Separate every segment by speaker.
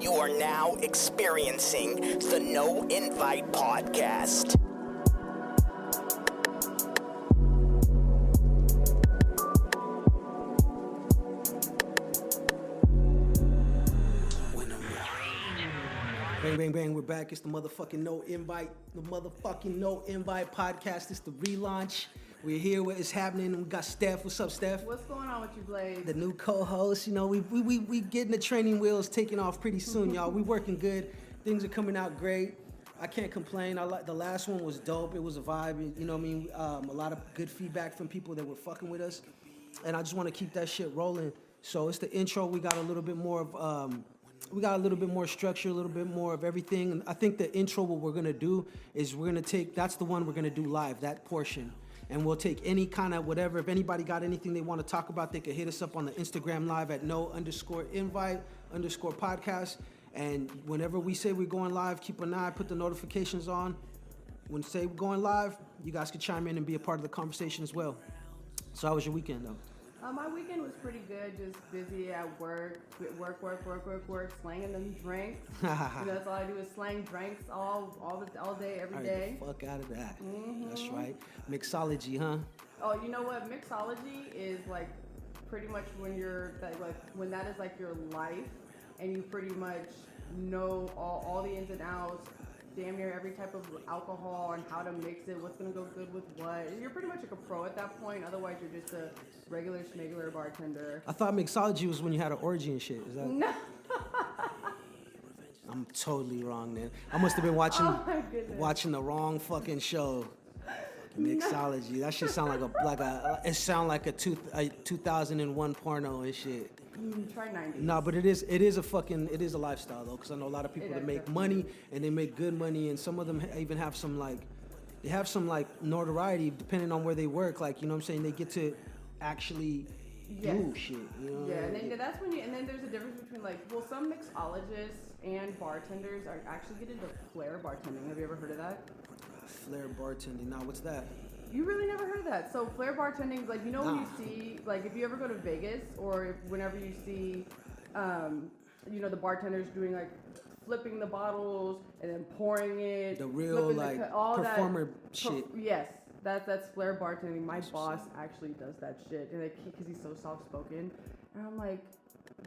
Speaker 1: You are now experiencing the No Invite Podcast.
Speaker 2: Bang, bang, bang, we're back. It's the motherfucking No Invite Podcast. It's the relaunch. We're here, what is happening? We got Steph. What's up, Steph?
Speaker 3: What's going on with you, Blaze?
Speaker 2: The new co-host. You know, we getting the training wheels taking off pretty soon, y'all. We working good. Things are coming out great. I can't complain. The last one was dope. It was a vibe. You know what I mean? A lot of good feedback from people that were fucking with us. And I just want to keep that shit rolling. So it's the intro. We got a little bit more of... we got a little bit more structure, a little bit more of everything. And I think the intro, what we're going to do is we're going to take, that's the one we're going to do live, that portion. And we'll take any kind of whatever. If anybody got anything they want to talk about, they can hit us up on the Instagram live at no_invite_podcast. And whenever we say we're going live, keep an eye, put the notifications on. When say we're going live, you guys can chime in and be a part of the conversation as well. So how was your weekend, though?
Speaker 3: My weekend was pretty good, just busy at work, slanging them drinks. That's all I do is slang drinks all day, every day.
Speaker 2: The fuck out of that. Mm-hmm. That's right. Mixology, huh?
Speaker 3: Oh, you know what? Mixology is like pretty much when when that is like your life, and you pretty much know all the ins and outs. Damn near every type of alcohol and how to mix it, what's gonna go good with what. You're pretty much like a pro at that point. Otherwise, you're just a regular schmegular bartender.
Speaker 2: I thought mixology was when you had an orgy and shit. Is that?
Speaker 3: No.
Speaker 2: I'm totally wrong, man. I must have been watching the wrong fucking show. Mixology. No. That shit sound like a 2001 porno and shit.
Speaker 3: Try 90s.
Speaker 2: No, but it is a lifestyle though, because I know a lot of people that make money and they make good money, and some of them even have some notoriety depending on where they work. Like, you know what I'm saying, they get to actually do shit. You know?
Speaker 3: Yeah, and then there's a difference between some mixologists and bartenders are actually get into flair bartending. Have you ever heard of that?
Speaker 2: Flair bartending. Now, what's that?
Speaker 3: You really never heard of that. So flair bartending is when you see, if you ever go to Vegas or whenever you see, the bartenders doing flipping the bottles and then pouring it.
Speaker 2: The real performer shit.
Speaker 3: Yes, that's flair bartending. My boss actually does that shit, and because he's so soft spoken, and I'm like,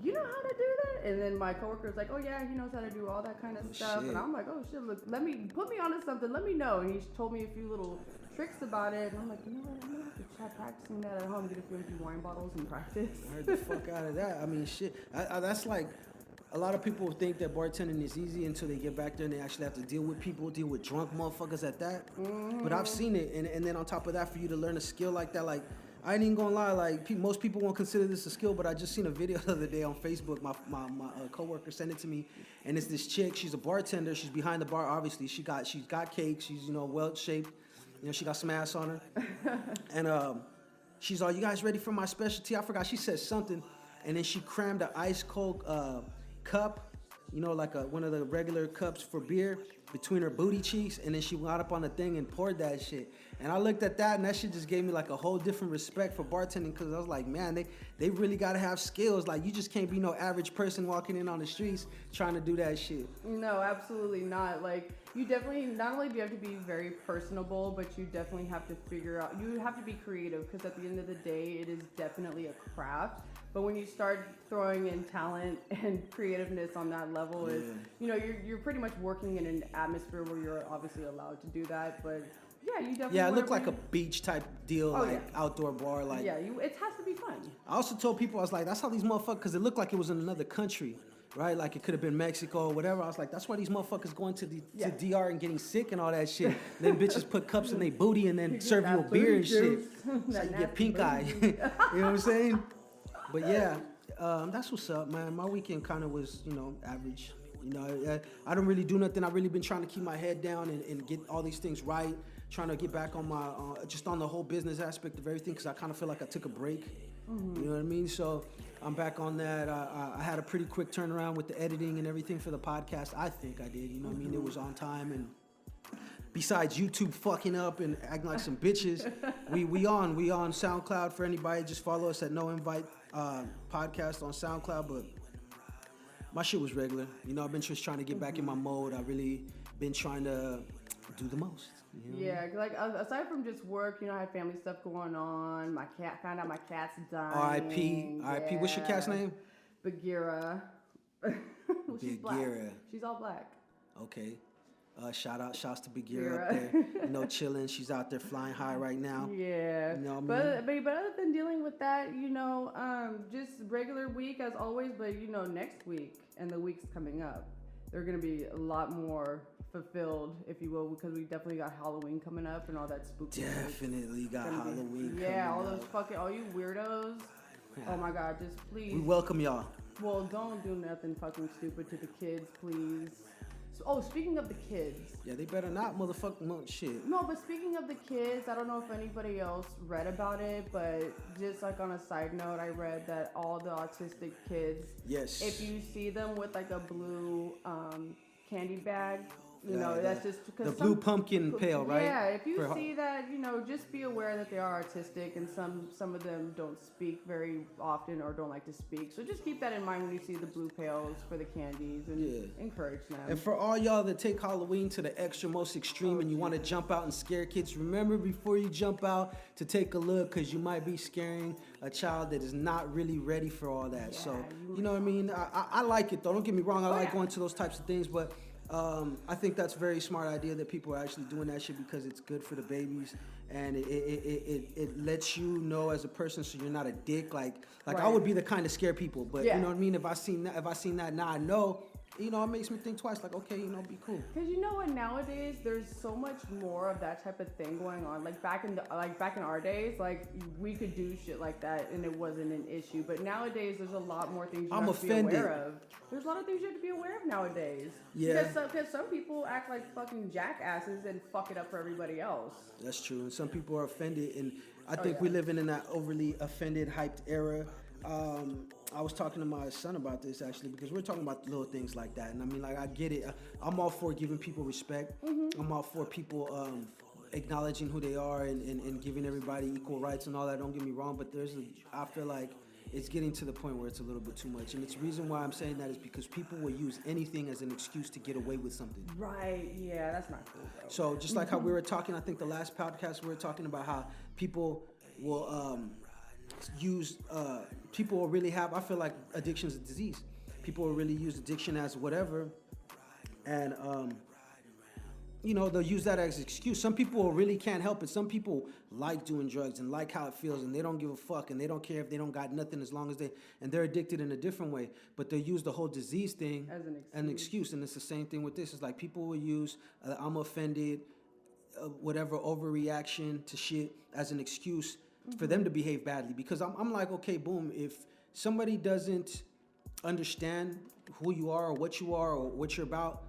Speaker 3: you know how to do that? And then my coworker's like, oh yeah, he knows how to do all that kind of stuff.
Speaker 2: Shit.
Speaker 3: And I'm like, oh shit, look, put me onto something, let me know. And he told me a few little tricks about it, and I'm like, you know what, I'm gonna have to try practicing that at home, get a few empty wine bottles and practice.
Speaker 2: I heard the fuck out of that. I mean, shit, that's like, a lot of people think that bartending is easy until they get back there and they actually have to deal with drunk motherfuckers at that. Mm-hmm. But I've seen it, and then on top of that, for you to learn a skill like that, I ain't even gonna lie, most people won't consider this a skill, but I just seen a video the other day on Facebook. My coworker sent it to me, and it's this chick. She's a bartender. She's behind the bar. Obviously, she's got cake. She's well shaped. She got some ass on her, and she's all, "You guys ready for my specialty?" I forgot. She said something, and then she crammed an ice cold cup, one of the regular cups for beer, between her booty cheeks, and then she got up on the thing and poured that shit. And I looked at that, and that shit just gave me a whole different respect for bartending, because I was like, man, they really gotta have skills. You just can't be no average person walking in on the streets trying to do that shit.
Speaker 3: No, absolutely not. You definitely, not only do you have to be very personable, but you definitely have to you have to be creative, because at the end of the day, it is definitely a craft. But when you start throwing in talent and creativeness on that level, you're pretty much working in an atmosphere where you're obviously allowed to do that. But yeah, you definitely.
Speaker 2: Yeah, it looked like a beach type deal, outdoor bar,
Speaker 3: it has to be fun.
Speaker 2: I also told people, I was like, that's how these motherfuckers, because it looked like it was in another country, right? It could have been Mexico or whatever. I was like, that's why these motherfuckers going to DR and getting sick and all that shit. Then bitches put cups in their booty and then serve you a beer and shit. So you get pink eye. You know what I'm saying? But yeah, that's what's up, man. My weekend kind of was, average. I don't really do nothing. I've really been trying to keep my head down and get all these things right. Trying to get back on my, just on the whole business aspect of everything, because I kind of feel like I took a break. Mm-hmm. You know what I mean? So I'm back on that. I had a pretty quick turnaround with the editing and everything for the podcast. I think I did. You know what I mean? It was on time, and besides YouTube fucking up and acting like some bitches, we on SoundCloud. For anybody, just follow us at No Invite Podcast on SoundCloud. But My shit was regular. You know, I've been just trying to get back in my mode. I've really been trying to do the most. You know?
Speaker 3: Yeah, like aside from just work, you know, I had family stuff going on. My cat, found out my cat's dying.
Speaker 2: R.I.P. R.I.P. What's your cat's name?
Speaker 3: Bagheera. She's black. She's all black.
Speaker 2: Okay. Shouts to Bagheera up there. You know, chilling. She's out there flying high right now.
Speaker 3: Yeah.
Speaker 2: You know what I mean?
Speaker 3: But other than dealing with that, you know, just regular week as always. But you know, next week and the weeks coming up, they're gonna be a lot more fulfilled, if you will, because we definitely got Halloween coming up and all that spooky.
Speaker 2: Definitely got Halloween.
Speaker 3: Yeah, all you weirdos. Oh my God, just please.
Speaker 2: We welcome y'all.
Speaker 3: Well, don't do nothing fucking stupid to the kids, please. So, speaking of the kids.
Speaker 2: Yeah, they better not motherfucking shit.
Speaker 3: No, but speaking of the kids, I don't know if anybody else read about it, but just like on a side note, I read that all the autistic kids,
Speaker 2: yes,
Speaker 3: if you see them with like a blue candy bag, you know, that's just because
Speaker 2: the blue pumpkin pail, right?
Speaker 3: Yeah, if you see that, you know, just be aware that they are artistic, and some of them don't speak very often or don't like to speak. So just keep that in mind when you see the blue pails for the candies, and encourage them.
Speaker 2: And for all y'all that take Halloween to the extra most extreme and you want to jump out and scare kids, remember before you jump out to take a look, because you might be scaring a child that is not really ready for all that. Yeah, so, you know what I mean? I like it though. Don't get me wrong. I like going to those types of things, but I think that's a very smart idea that people are actually doing that shit because it's good for the babies, and it lets you know as a person, so you're not a dick. Like I would be the kind of scare people, but you know what I mean. If I seen that, now I know. You know, it makes me think twice. Like, okay, you know, be cool.
Speaker 3: Because you know what? Nowadays, there's so much more of that type of thing going on. Like back in our days, like we could do shit like that and it wasn't an issue. But nowadays, there's a lot more things you have to be aware of. There's a lot of things you have to be aware of nowadays.
Speaker 2: Yeah.
Speaker 3: Because some people act like fucking jackasses and fuck it up for everybody else.
Speaker 2: That's true. And some people are offended, and I think we're living in that overly offended, hyped era. I was talking to my son about this actually, because we're talking about little things like that, and I mean, like, I get it. I'm all for giving people respect. I'm all for people acknowledging who they are and giving everybody equal rights and all that. Don't get me wrong, but I feel like it's getting to the point where it's a little bit too much, and it's the reason why I'm saying that is because people will use anything as an excuse to get away with something. Right? Yeah, that's not cool, bro. So just like how we were talking, I think the last podcast we were talking about how people will people will really have, I feel like addiction is a disease. People will really use addiction as whatever, and you know, they'll use that as an excuse. Some people really can't help it. Some people like doing drugs and like how it feels, and they don't give a fuck, and they don't care if they don't got nothing as long as they're addicted in a different way. But they use the whole disease thing as an excuse, and it's the same thing with this. It's like people will use I'm offended, whatever overreaction to shit as an excuse for them to behave badly, because I'm like, okay, boom, if somebody doesn't understand who you are or what you're about,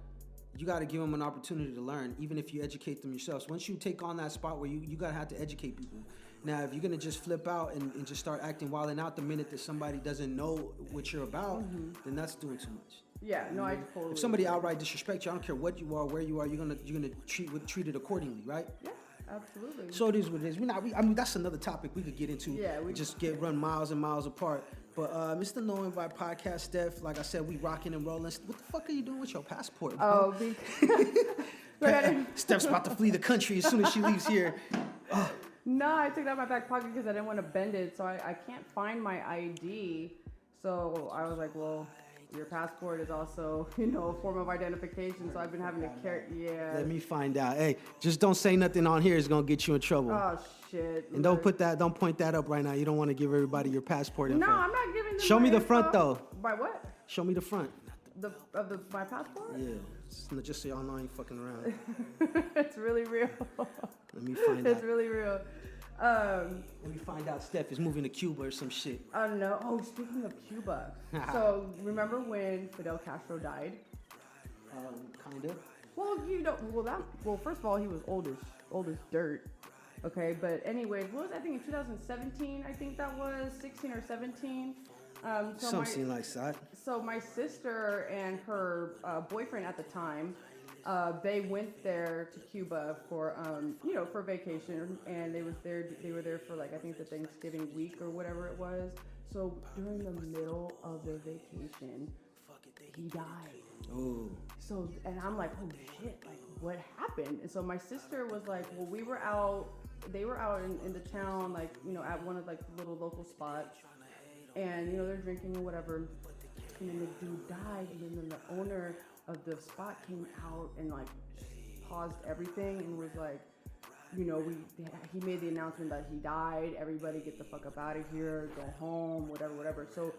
Speaker 2: you got to give them an opportunity to learn, even if you educate them yourselves. Once you take on that spot where you got to have to educate people. Now, if you're going to just flip out and just start acting wild and out the minute that somebody doesn't know what you're about, then that's doing too much. Yeah, no, I totally. If somebody outright disrespects you, I don't care what you are, where you are, you're gonna treat it accordingly, right? Yeah. Absolutely. So it is what it is. I mean, that's another topic we could get into. Yeah, we just run miles and miles apart. But Mr. No Invite Podcast, Steph, like I said, we rocking and rolling. What the fuck are you doing with your passport, bro? Steph's about to flee the country as soon as she leaves here.
Speaker 3: No, I took it out of my back pocket because I didn't want to bend it, so I can't find my ID. So I was like, well, your passport is also, you know, a form of identification, so I've been having to carry, Let me find out. Hey, just don't say nothing on here. It's going to get you in trouble. Oh, shit. And don't point that up right now. You don't want to give everybody your passport info. No, I'm not giving them Show me the front, though. By what? Show me the front. My passport? Yeah. Just so y'all know I ain't fucking around. It's really real. Let me find out. It's really real. Let me find out Steph is moving to Cuba or some shit. I don't know. Oh, speaking of Cuba. So, remember when Fidel Castro died? Kind of. Well, first of all, he was old as dirt. Okay, but anyway, I think in 2017, I think that was 16 or 17. Something like that. So my sister and her boyfriend at the time, they went there to Cuba for for vacation, and they were there for like, I think the Thanksgiving week or whatever it was. So during the middle of their vacation, he died.
Speaker 2: Oh.
Speaker 3: So, and I'm like, oh shit, like what happened? And so my sister was like, well, they were out in the town, like, you know, at one of like the little local spots, and you know, they're drinking or whatever, and then the dude died, and then the owner of the spot came out and like paused everything and was like, you know, he made the announcement that he died, everybody get the fuck up out of here, go home, whatever. So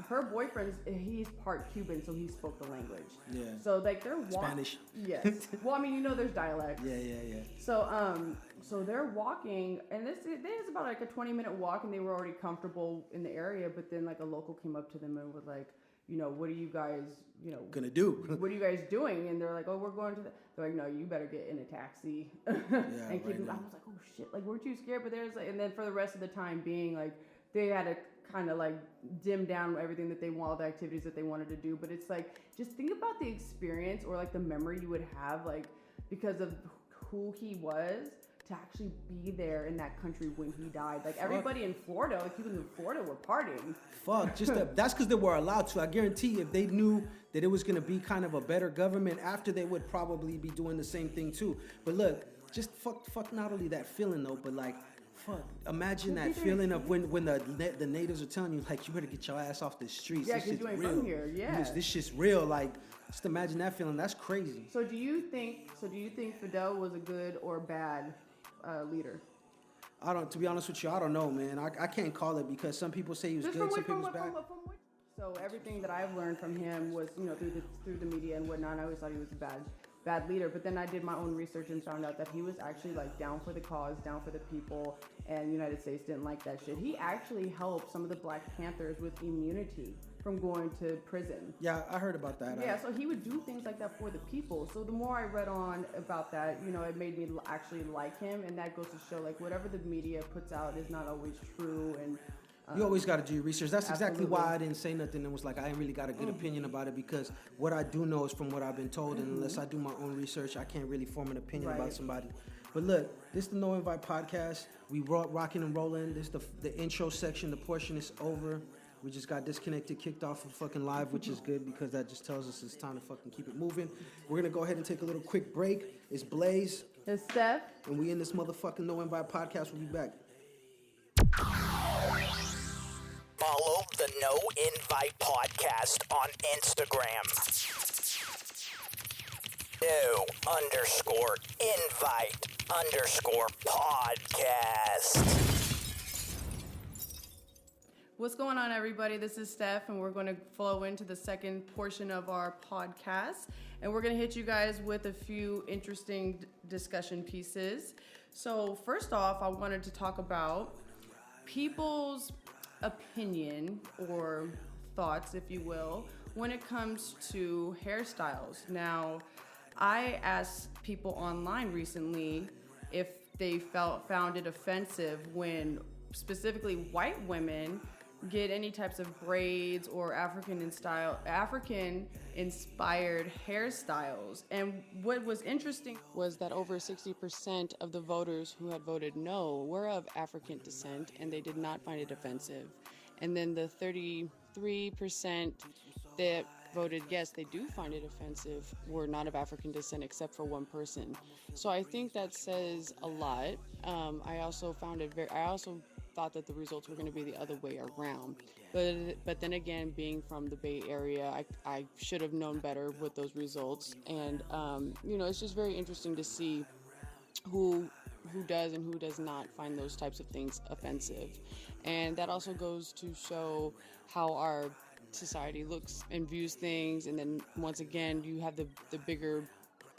Speaker 3: her boyfriend's, he's part Cuban, so he spoke the language. Yeah. So like they're
Speaker 2: Spanish.
Speaker 3: Yes. Well, I mean, you know, there's dialect.
Speaker 2: Yeah.
Speaker 3: So they're walking, and this is about like a 20-minute walk, and they were already comfortable in the area. But then like a local came up to them and was like, you know, what are you guys, you know,
Speaker 2: gonna do?
Speaker 3: What are you guys doing? And they're like, oh, we're going to the. They're like, no, you better get in a taxi. And keep. I was like, oh shit, like weren't you scared? But there's like, and then for the rest of the time being like, they had to kind of like dim down everything that they want, all the activities that they wanted to do. But it's like, just think about the experience or like the memory you would have, like because of who he was, to actually be there in that country when he died. Like everybody in Florida, like people in Florida were partying.
Speaker 2: That's because they were allowed to. I guarantee if they knew that it was going to be kind of a better government after, they would probably be doing the same thing too. But look, just fuck not only that feeling though, but like, fuck, imagine that feeling of when the natives are telling you, like, you better get your ass off the streets.
Speaker 3: Yeah, because you ain't from here, yeah.
Speaker 2: This shit's real, like, just imagine that feeling. That's crazy.
Speaker 3: So do you think Fidel was a good or bad leader?
Speaker 2: To be honest with you, I don't know, man. I can't call it because some people say he was good, some people was bad.
Speaker 3: So everything that I've learned from him was, you know, through the media and whatnot. I always thought he was a bad leader, but then I did my own research and found out that he was actually like down for the cause, down for the people, and the United States didn't like that shit. He actually helped some of the Black Panthers with immunity from going to prison.
Speaker 2: Yeah, I heard about that.
Speaker 3: Yeah, so he would do things like that for the people. So the more I read on about that, you know, it made me actually like him, and that goes to show like whatever the media puts out is not always true. And
Speaker 2: you always got to do your research. That's exactly why I didn't say nothing and was like, I ain't really got a good opinion about it, because what I do know is from what I've been told, and unless I do my own research, I can't really form an opinion about somebody. But look, this is the No Invite Podcast. We rocking and rolling. This is the intro section. The portion is over. We just got disconnected, kicked off of fucking live, which is good because that just tells us it's time to fucking keep it moving. We're going to go ahead and take a little quick break. It's Blaze.
Speaker 3: It's Steph.
Speaker 2: And we in this motherfucking No Invite Podcast. We'll be back.
Speaker 1: Follow the No Invite Podcast on Instagram. No_invite_podcast.
Speaker 3: What's going on, everybody? This is Steph, and we're going to flow into the second portion of our podcast, and we're going to hit you guys with a few interesting discussion pieces. So first off, I wanted to talk about people's opinion or thoughts, if you will, when it comes to hairstyles. Now, I asked people online recently if they found it offensive when specifically white women get any types of braids or African-inspired hairstyles. And what was interesting was that over 60% of the voters who had voted no were of African descent, and they did not find it offensive. And then the 33% that voted yes, they do find it offensive, were not of African descent except for one person. So I think that says a lot. I also thought that the results were going to be the other way around. But then again, being from the Bay Area, I should have known better with those results. And, you know, it's just very interesting to see who does and who does not find those types of things offensive. And that also goes to show how our society looks and views things. And then once again, you have the bigger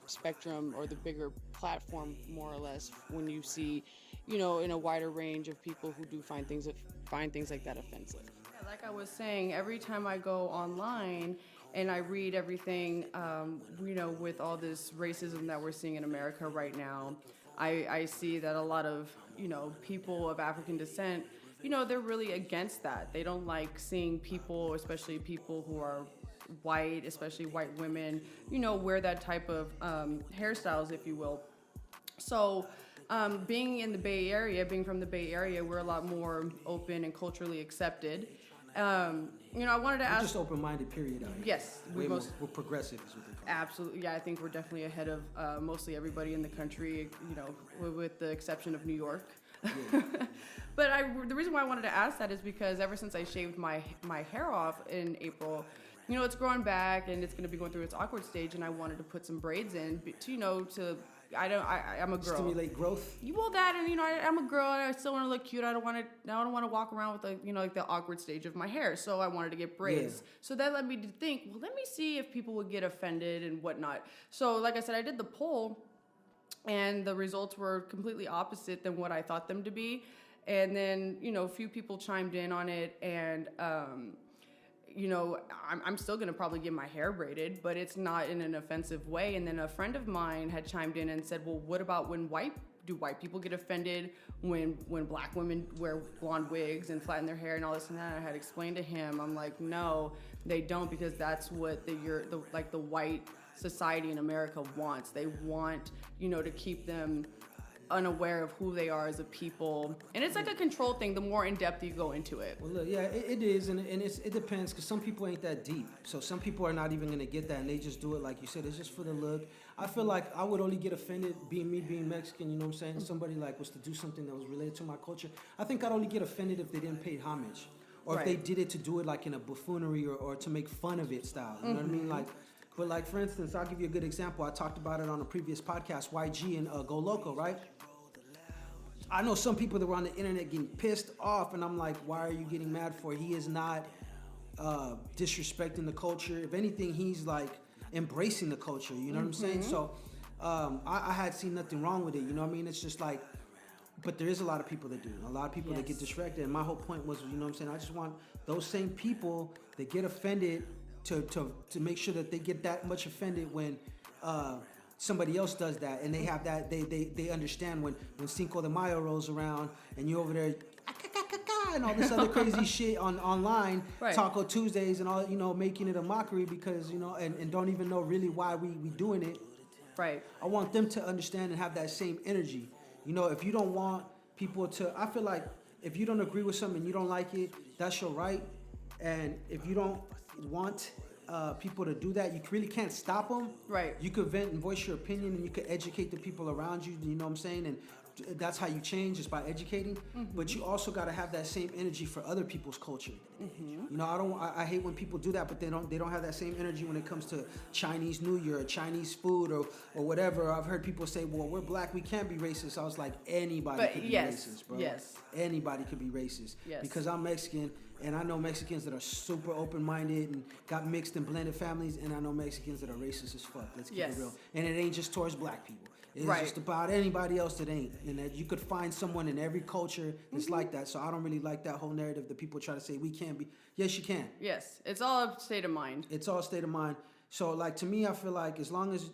Speaker 3: spectrum or the bigger platform, more or less, when you see, you know, in a wider range of people who do find things like that offensive. Yeah, like I was saying, every time I go online and I read everything, you know, with all this racism that we're seeing in America right now, I see that a lot of, you know, people of African descent, you know, they're really against that. They don't like seeing people, especially people who are white, especially white women, you know, wear that type of hairstyles, if you will. So being from the Bay Area, we're a lot more open and culturally accepted. I wanted to ask.
Speaker 2: Just open-minded, period. Out here.
Speaker 3: Yes,
Speaker 2: we're progressive, is what they call it.
Speaker 3: Absolutely, yeah. I think we're definitely ahead of mostly everybody in the country. With the exception of New York. Yeah. But the reason why I wanted to ask that is because ever since I shaved my hair off in April, it's growing back and it's going to be going through its awkward stage, and I wanted to put some braids in I'm a girl.
Speaker 2: Stimulate growth.
Speaker 3: Well, that, and I'm a girl. I still want to look cute. I don't want to walk around with the awkward stage of my hair. So I wanted to get braids. Yeah. So that led me to think, well, let me see if people would get offended and whatnot. So like I said, I did the poll, and the results were completely opposite than what I thought them to be. And then a few people chimed in on it, and I'm still going to probably get my hair braided, but it's not in an offensive way. And then a friend of mine had chimed in and said, well, what about do white people get offended when black women wear blonde wigs and flatten their hair and all this and that? I had explained to him, I'm like, no, they don't, because that's what the white society in America wants. They want, to keep them unaware of who they are as a people, and it's like a control thing the more in depth you go into it.
Speaker 2: Well, look, yeah, it is, and it depends, because some people ain't that deep, so some people are not even going to get that, and they just do it like you said, it's just for the look. I feel like I would only get offended being Mexican, you know what I'm saying? Somebody was to do something that was related to my culture. I think I'd only get offended if they didn't pay homage, or if they did it to do it in a buffoonery or to make fun of it style, you know what I mean? But for instance, I'll give you a good example. I talked about it on a previous podcast, YG and Go Loco, right? I know some people that were on the internet getting pissed off, and I'm like, why are you getting mad for? He is not disrespecting the culture. If anything, he's embracing the culture, you know what I'm saying? So I had seen nothing wrong with it, you know what I mean? It's just but there is a lot of people that do. A lot of people that get distracted, and my whole point was, you know what I'm saying? I just want those same people that get offended to make sure that they get that much offended when somebody else does that, and they have that, they understand when Cinco de Mayo rolls around and you're over there and all this other crazy shit online, right. Taco Tuesdays and all, making it a mockery because, and don't even know really why we doing it.
Speaker 3: Right.
Speaker 2: I want them to understand and have that same energy. If you don't want people to, I feel like if you don't agree with something and you don't like it, that's your right. And if you don't want people to do that, you really can't stop them.
Speaker 3: Right.
Speaker 2: You could vent and voice your opinion, and you could educate the people around you. You know what I'm saying? And that's how you change, is by educating. Mm-hmm. But you also got to have that same energy for other people's culture. Mm-hmm. I hate when people do that, but they don't have that same energy when it comes to Chinese New Year or Chinese food or whatever. I've heard people say, well, we're black, we can't be racist. I was like, anybody could be racist, bro.
Speaker 3: Yes.
Speaker 2: Anybody could be racist.
Speaker 3: Yes.
Speaker 2: Because I'm Mexican, and I know Mexicans that are super open-minded and got mixed and blended families, and I know Mexicans that are racist as fuck. Let's keep it real. And it ain't just towards black people. It's just about anybody else that ain't. And that you could find someone in every culture that's like that. So I don't really like that whole narrative that people try to say we can't be. Yes, you can.
Speaker 3: Yes. It's all a state of mind.
Speaker 2: It's all state of mind. So, to me, I feel like as long as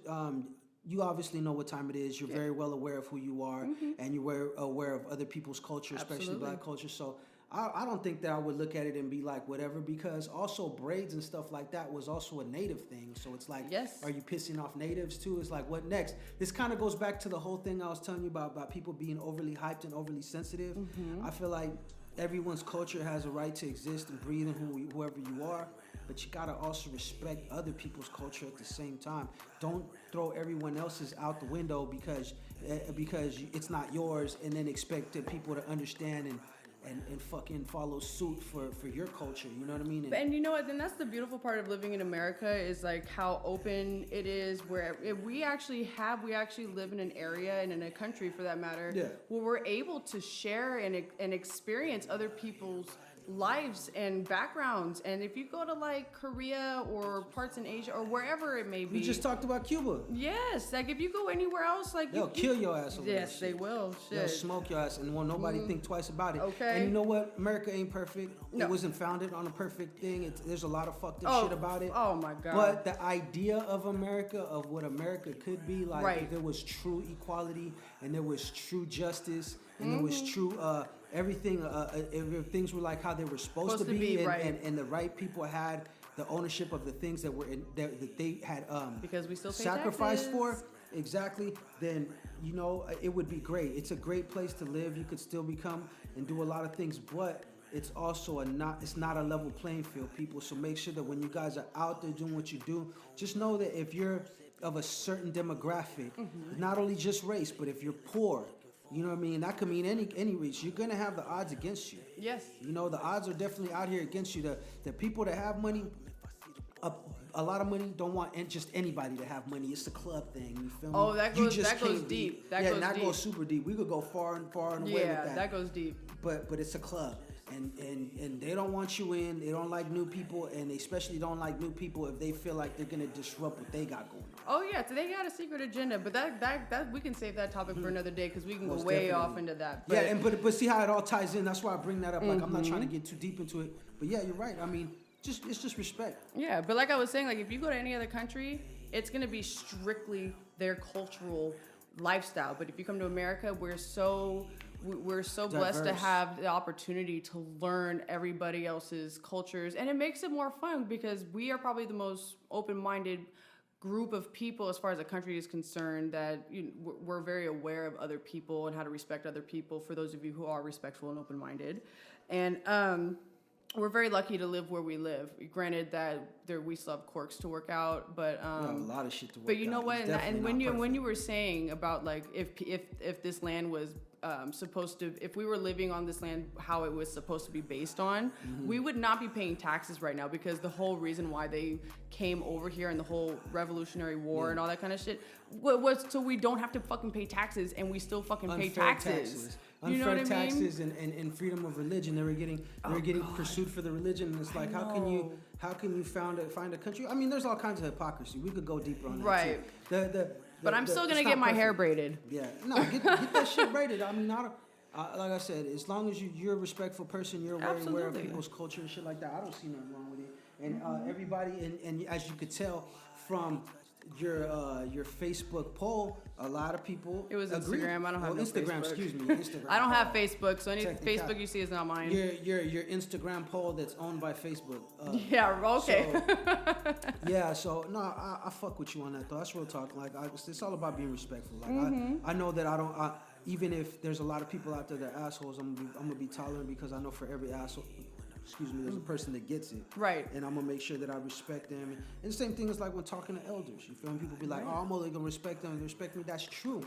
Speaker 2: you obviously know what time it is, you're very well aware of who you are, and you're aware of other people's culture, especially black culture. So I don't think that I would look at it and be like, whatever, because also braids and stuff like that was also a native thing. So it's like, are you pissing off natives too? It's like, what next? This kind of goes back to the whole thing I was telling you about people being overly hyped and overly sensitive. I feel like everyone's culture has a right to exist and breathe in whoever you are, but you gotta also respect other people's culture at the same time. Don't throw everyone else's out the window because it's not yours, and then expect the people to understand and fucking follow suit for your culture, you know what I mean?
Speaker 3: And you know what, then that's the beautiful part of living in America, is how open it is, where we actually live in an area and in a country for that matter, where we're able to share and experience other people's lives and backgrounds. And if you go to Korea or parts in Asia or wherever it may be.
Speaker 2: We just talked about Cuba.
Speaker 3: Yes, if you go anywhere else,
Speaker 2: they'll kill your ass over
Speaker 3: Yes, they will. Shit.
Speaker 2: They'll smoke your ass, and won't nobody think twice about it.
Speaker 3: Okay.
Speaker 2: And you know what? America ain't perfect.
Speaker 3: No.
Speaker 2: It wasn't founded on a perfect thing. There's a lot of fucked up shit about it.
Speaker 3: Oh my God.
Speaker 2: But the idea of America, of what America could be, if there was true equality and there was true justice and there was true everything, if things were how they were supposed to be, and the right people had the ownership of the things that they had
Speaker 3: because we still pay
Speaker 2: sacrificed
Speaker 3: taxes.
Speaker 2: for, exactly, then it would be great. It's a great place to live. You could still become and do a lot of things, but it's also it's not a level playing field, people. So make sure that when you guys are out there doing what you do, just know that if you're of a certain demographic, not only just race, but if you're poor, you know what I mean? That could mean any race. You're gonna have the odds against you.
Speaker 3: Yes.
Speaker 2: You know, the odds are definitely out here against you. The people that have money, a lot of money, don't want just anybody to have money. It's the club thing. You feel me?
Speaker 3: Oh, that goes deep. That
Speaker 2: goes super deep. We could go far and away with that.
Speaker 3: Yeah, that goes deep.
Speaker 2: But it's a club, and they don't want you in. They don't like new people, and they especially don't like new people if they feel like they're gonna disrupt what they got going on.
Speaker 3: Oh yeah, so they got a secret agenda, but that we can save that topic for another day because we can
Speaker 2: Most
Speaker 3: go way
Speaker 2: definitely.
Speaker 3: off into that.
Speaker 2: But, but see how it all ties in. That's why I bring that up. Like I'm not trying to get too deep into it, but yeah, you're right. I mean, it's just respect.
Speaker 3: Yeah, but like I was saying, like if you go to any other country, it's gonna be strictly their cultural lifestyle. But if you come to America, we're so blessed to have the opportunity to learn everybody else's cultures, and it makes it more fun because we are probably the most open-minded group of people as far as the country is concerned, that we're very aware of other people and how to respect other people, for those of you who are respectful and open-minded. And we're very lucky to live where we live. Granted that we still have quirks to work out, but
Speaker 2: a lot of shit to work out.
Speaker 3: But you know what? And when you were saying about like if this land was supposed to, if we were living on this land how it was supposed to be based on, we would not be paying taxes right now, because the whole reason why they came over here and the whole Revolutionary War and all that kind of shit was so we don't have to fucking pay taxes, and we still fucking pay taxes. You know what I mean?
Speaker 2: Unfair taxes and freedom of religion. They were getting pursued for the religion, and it's like how can you find a country? I mean, there's all kinds of hypocrisy. We could go deeper on that.
Speaker 3: Right.
Speaker 2: Too.
Speaker 3: But I'm still gonna get my hair braided.
Speaker 2: Yeah, no, get that shit braided. I mean, like I said, as long as you're a respectful person, you're aware of people's culture and shit like that. I don't see nothing wrong with it. And everybody, and as you could tell from your Facebook poll, a lot of people.
Speaker 3: It was
Speaker 2: agree.
Speaker 3: Instagram. I don't have
Speaker 2: Instagram.
Speaker 3: Facebook.
Speaker 2: Excuse me, Instagram.
Speaker 3: I don't have Facebook, so any Facebook you see is not mine.
Speaker 2: Your Instagram poll that's owned by Facebook.
Speaker 3: Yeah. Okay.
Speaker 2: So no, I fuck with you on that though. That's real talk. Like it's all about being respectful. Like I know that I don't. Even if there's a lot of people out there that are assholes, I'm gonna be tolerant, because I know for every asshole, there's a person that gets it.
Speaker 3: Right.
Speaker 2: And I'm gonna make sure that I respect them. And the same thing is like when talking to elders. You feel me? People be like, oh, I'm only gonna respect them and they respect me. That's true.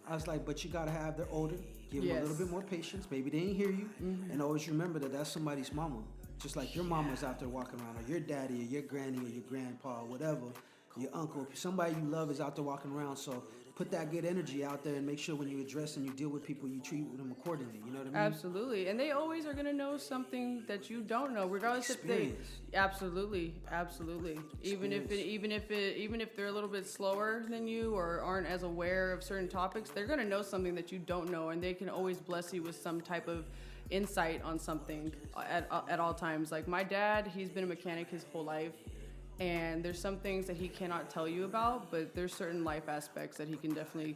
Speaker 2: I was like, but you gotta have, they're older. Give them a little bit more patience. Maybe they didn't hear you. And always remember that that's somebody's mama. Just like your mama's out there walking around, or your daddy, or your granny, or your grandpa, or whatever. Your uncle, somebody you love is out there walking around. So put that good energy out there and make sure when you address and you deal with people, you treat them accordingly. You know what I mean?
Speaker 3: Absolutely. And they always are going to know something that you don't know, regardless
Speaker 2: Experience.
Speaker 3: if they. Absolutely. Even if they're a little bit slower than you or aren't as aware of certain topics, they're going to know something that you don't know, and they can always bless you with some type of insight on something at all times. Like my dad, he's been a mechanic his whole life. And there's some things that he cannot tell you about, but there's certain life aspects that he can definitely,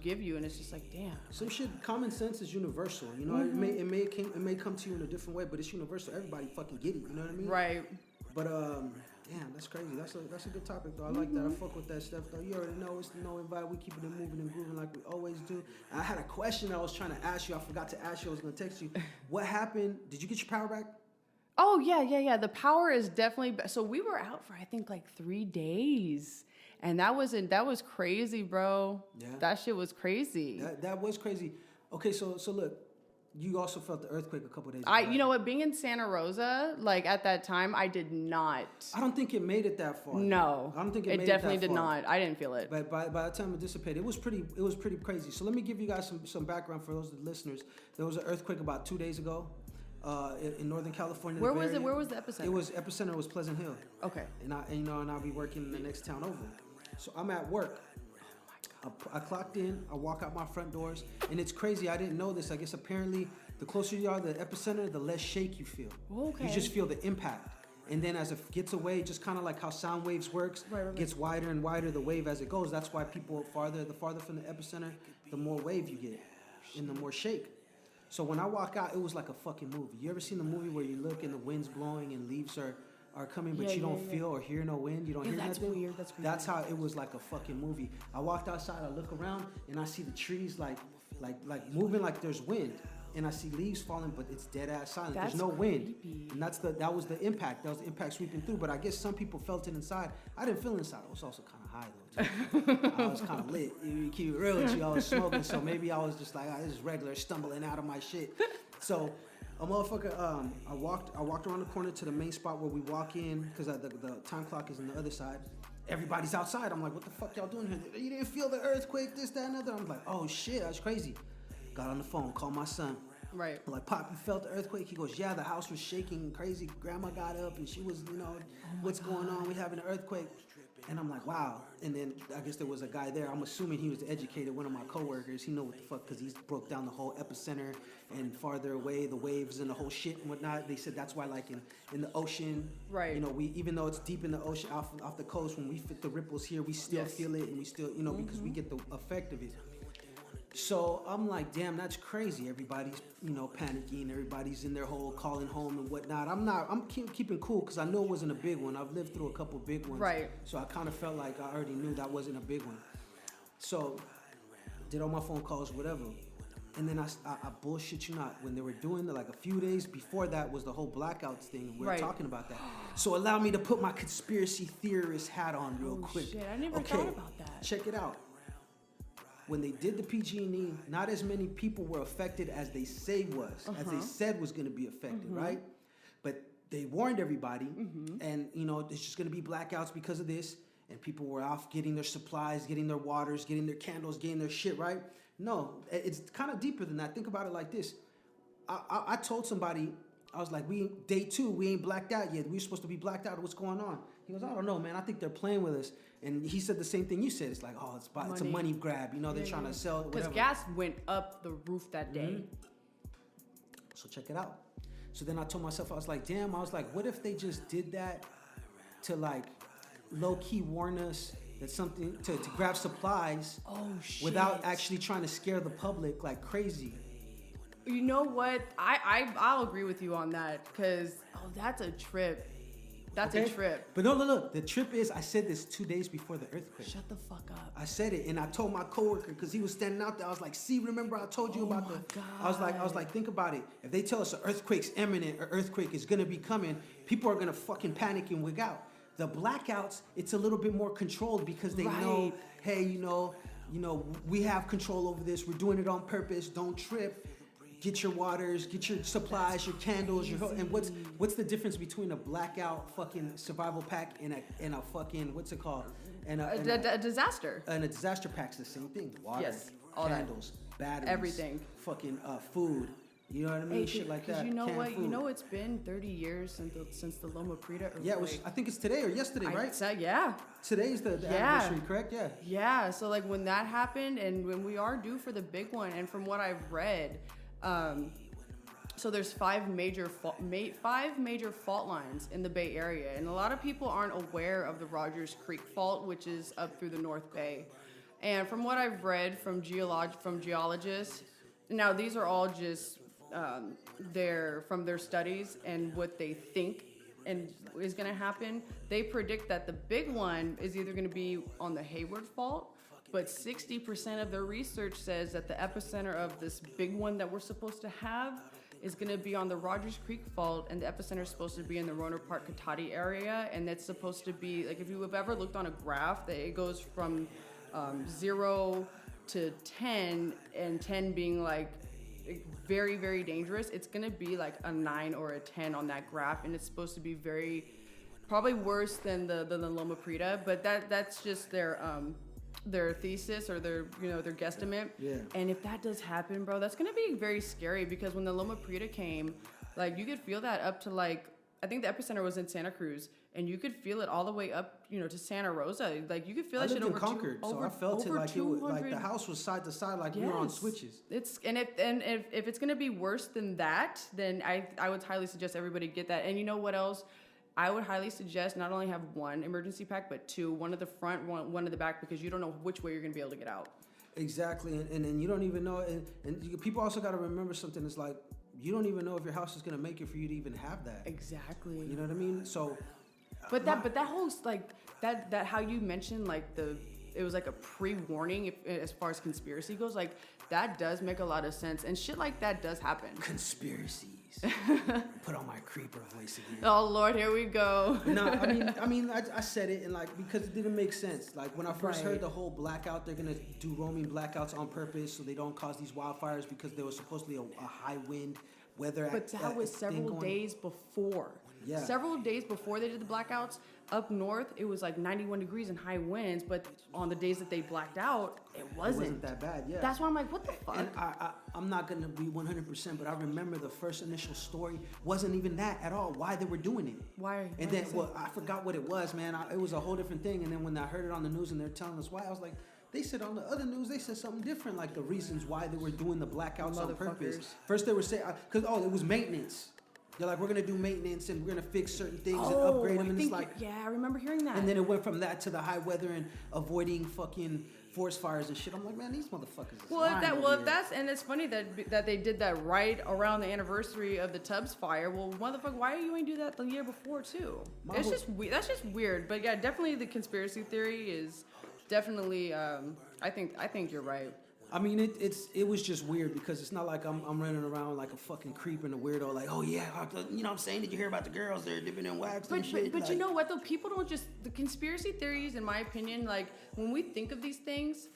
Speaker 3: give you. And it's just like, damn.
Speaker 2: Some shit, common sense is universal. You know, it may come to you in a different way, but it's universal. Everybody fucking get it. You know what I mean?
Speaker 3: Right.
Speaker 2: But damn, that's crazy. That's a good topic though. I like that. I fuck with that stuff though. You already know it's the No Invite. We keeping it moving and grooving like we always do. I had a question I was trying to ask you. I forgot to ask you. I was gonna text you. What happened? Did you get your power back?
Speaker 3: Oh, yeah. The power is definitely... So we were out for, I think, like 3 days. And that was crazy, bro. Yeah. That shit was crazy.
Speaker 2: That was crazy. Okay, so look, you also felt the earthquake a couple days ago.
Speaker 3: You know what? Being in Santa Rosa, like at that time, I did not.
Speaker 2: I don't think it made it that far.
Speaker 3: No.
Speaker 2: I don't think it made it
Speaker 3: definitely
Speaker 2: that
Speaker 3: did
Speaker 2: far.
Speaker 3: not. I didn't feel it.
Speaker 2: But by the time it dissipated, it was pretty crazy. So let me give you guys some background for those listeners. There was an earthquake about 2 days ago. In Northern California.
Speaker 3: Where was it? Where was the epicenter?
Speaker 2: Epicenter was Pleasant Hill.
Speaker 3: Okay.
Speaker 2: And I'll be working in the next town over. So I'm at work. I clocked in. I walk out my front doors, and it's crazy. I didn't know this. I guess apparently the closer you are to the epicenter, the less shake you feel.
Speaker 3: Okay.
Speaker 2: You just feel the impact. And then as it gets away, just kind of like how sound waves works, gets wider and wider the wave as it goes. That's why people the farther from the epicenter, the more wave you get, and the more shake. So when I walk out, it was like a fucking movie. You ever seen the movie where you look and the wind's blowing and leaves are coming, but you don't feel or hear no wind? You don't hear
Speaker 3: that's
Speaker 2: nothing?
Speaker 3: Weird. That's weird.
Speaker 2: That's how it was, like a fucking movie. I walked outside, I look around, and I see the trees like moving like there's wind. and I see leaves falling, but it's dead ass silent.
Speaker 3: That's
Speaker 2: There's no wind,
Speaker 3: creepy.
Speaker 2: and that was the impact. That was the impact sweeping through. But I guess some people felt it inside. I didn't feel it inside. I was also kind of high though. Too. I was kind of lit. You keep it real with you. I was smoking, so maybe I was just like, this is regular, stumbling out of my shit. So, a motherfucker. I walked around the corner to the main spot where we walk in because the time clock is on the other side. Everybody's outside. I'm like, what the fuck y'all doing here? You didn't feel the earthquake, this, that, and other. I'm like, oh shit, that's crazy. Got on the phone, called my son.
Speaker 3: Right.
Speaker 2: I'm like, Pop, you felt the earthquake? He goes, yeah, the house was shaking crazy. Grandma got up and she was, what's going on? We having an earthquake. And I'm like, wow. And then I guess there was a guy there. I'm assuming he was educated, one of my coworkers. He know what the fuck, because he broke down the whole epicenter and farther away, the waves and the whole shit and whatnot. They said that's why, like in the ocean,
Speaker 3: right?
Speaker 2: We, even though it's deep in the ocean, off the coast, when we fit the ripples here, we still feel it, and we still, because we get the effect of it. So I'm like, damn, that's crazy. Everybody's, panicking. Everybody's in their hole, calling home and whatnot. I'm keeping cool because I know it wasn't a big one. I've lived through a couple big ones.
Speaker 3: Right.
Speaker 2: So I kind of felt like I already knew that wasn't a big one. So did all my phone calls, whatever. And then I bullshit you not, when they were doing like a few days before that was the whole blackouts thing. And we were talking about that. So allow me to put my conspiracy theorist hat on real quick.
Speaker 3: Shit, I never thought about that.
Speaker 2: Check it out. When they did the PG&E, not as many people were affected as they say was, as they said was going to be affected, right? But they warned everybody, and there's just going to be blackouts because of this, and people were off getting their supplies, getting their waters, getting their candles, getting their shit, right? No, it's kind of deeper than that. Think about it like this. I told somebody, I was like, day 2, we ain't blacked out yet. We're supposed to be blacked out. What's going on? He goes, I don't know, man. I think they're playing with us. And he said the same thing you said. It's like, it's a money grab. They're trying to sell it.
Speaker 3: Because gas went up the roof that day.
Speaker 2: So check it out. So then I told myself, I was like, damn. I was like, what if they just did that to like low key warn us that something to grab supplies without actually trying to scare the public like crazy.
Speaker 3: You know what? I'll agree with you on that because that's a trip. That's a trip.
Speaker 2: But no. The trip is, I said this 2 days before the earthquake.
Speaker 3: Shut the fuck up.
Speaker 2: I said it, and I told my coworker because he was standing out there. I was like, "See, remember I told you about the?"
Speaker 3: God.
Speaker 2: I was like, think about it. If they tell us an earthquake's imminent or earthquake is gonna be coming, people are gonna fucking panic and wig out. The blackouts, it's a little bit more controlled because they know, hey, we have control over this. We're doing it on purpose. Don't trip. Get your waters, get your supplies, your candles, and what's the difference between a blackout fucking survival pack and a fucking, what's it called? And
Speaker 3: a disaster.
Speaker 2: And a disaster pack's the same thing. Water,
Speaker 3: all
Speaker 2: candles, batteries,
Speaker 3: everything.
Speaker 2: Fucking food. You know what I mean? Shit like that.
Speaker 3: Because you know what?
Speaker 2: Food.
Speaker 3: You know it's been 30 years since the Loma Prieta earthquake.
Speaker 2: Yeah, I think it's today or yesterday, right?
Speaker 3: Yeah.
Speaker 2: Today's the anniversary, correct? Yeah.
Speaker 3: Yeah. So like when that happened, and when we are due for the big one, and from what I've read. So there's 5 major fault lines in the Bay Area, and a lot of people aren't aware of the Rogers Creek Fault, which is up through the North Bay. And from what I've read from geologists, now these are all just from their studies and what they think and is going to happen. They predict that the big one is either going to be on the Hayward Fault. But 60% of their research says that the epicenter of this big one that we're supposed to have is going to be on the Rogers Creek Fault, and the epicenter is supposed to be in the Rohnert Park Katati area, and that's supposed to be, like if you have ever looked on a graph, that it goes from 0 to 10, and 10 being like very, very dangerous. It's going to be like a 9 or a 10 on that graph, and it's supposed to be probably worse than the Loma Prieta, but that's just their thesis or their guesstimate.
Speaker 2: Yeah.
Speaker 3: And if that does happen, bro, that's gonna be very scary because when the Loma Prieta came, like you could feel that up to like, I think the epicenter was in Santa Cruz, and you could feel it all the way up, to Santa Rosa. Like you could feel that shit over
Speaker 2: Concord, so I felt it like it was, like the house was side to side, like we were on switches.
Speaker 3: If it's gonna be worse than that, then I would highly suggest everybody get that. And you know what else? I would highly suggest not only have 1 emergency pack, but 2, one at the front, one at the back, because you don't know which way you're going to be able to get out.
Speaker 2: Exactly, and you don't even know, and people also got to remember something. It's like, you don't even know if your house is going to make it for you to even have that.
Speaker 3: Exactly.
Speaker 2: You know what I mean? So,
Speaker 3: but that whole, like, that how you mentioned, like, the it was like a pre-warning as far as conspiracy goes. Like that does make a lot of sense, and shit like that does happen.
Speaker 2: Conspiracies. Put on my creeper voice again.
Speaker 3: Oh Lord, here we go.
Speaker 2: No, I said it and like because it didn't make sense. Like when I first heard the whole blackout, they're gonna do roaming blackouts on purpose so they don't cause these wildfires because there was supposedly a high wind weather.
Speaker 3: But that was several days before.
Speaker 2: Yeah.
Speaker 3: Several days before they did the blackouts, up north, it was like 91 degrees and high winds, but on the days that they blacked out, it wasn't
Speaker 2: that bad, yeah.
Speaker 3: That's why I'm like, what the fuck?
Speaker 2: And I'm not going to be 100%, but I remember the first initial story wasn't even that at all, why they were doing it.
Speaker 3: Why?
Speaker 2: And then, I forgot what it was, man. It was a whole different thing. And then when I heard it on the news and they're telling us why, I was like, they said on the other news, they said something different, like the reasons why they were doing the blackouts on purpose. First they were saying, because, it was maintenance. They're like, we're going to do maintenance and we're going to fix certain things and upgrade them. And it's like,
Speaker 3: yeah, I remember hearing that.
Speaker 2: And then it went from that to the high weather and avoiding fucking forest fires and shit. I'm like, man, these motherfuckers.
Speaker 3: And it's funny that they did that right around the anniversary of the Tubbs fire. Well, motherfucker, why you ain't do that the year before too? That's just weird. But yeah, definitely the conspiracy theory is definitely. I think you're right.
Speaker 2: I mean, it was just weird because it's not like I'm running around like a fucking creep and a weirdo, like, oh yeah, you know what I'm saying? Did you hear about the girls? They're dipping in wax and shit.
Speaker 3: But you know what though? People don't just, the conspiracy theories, in my opinion, like when we think of these things,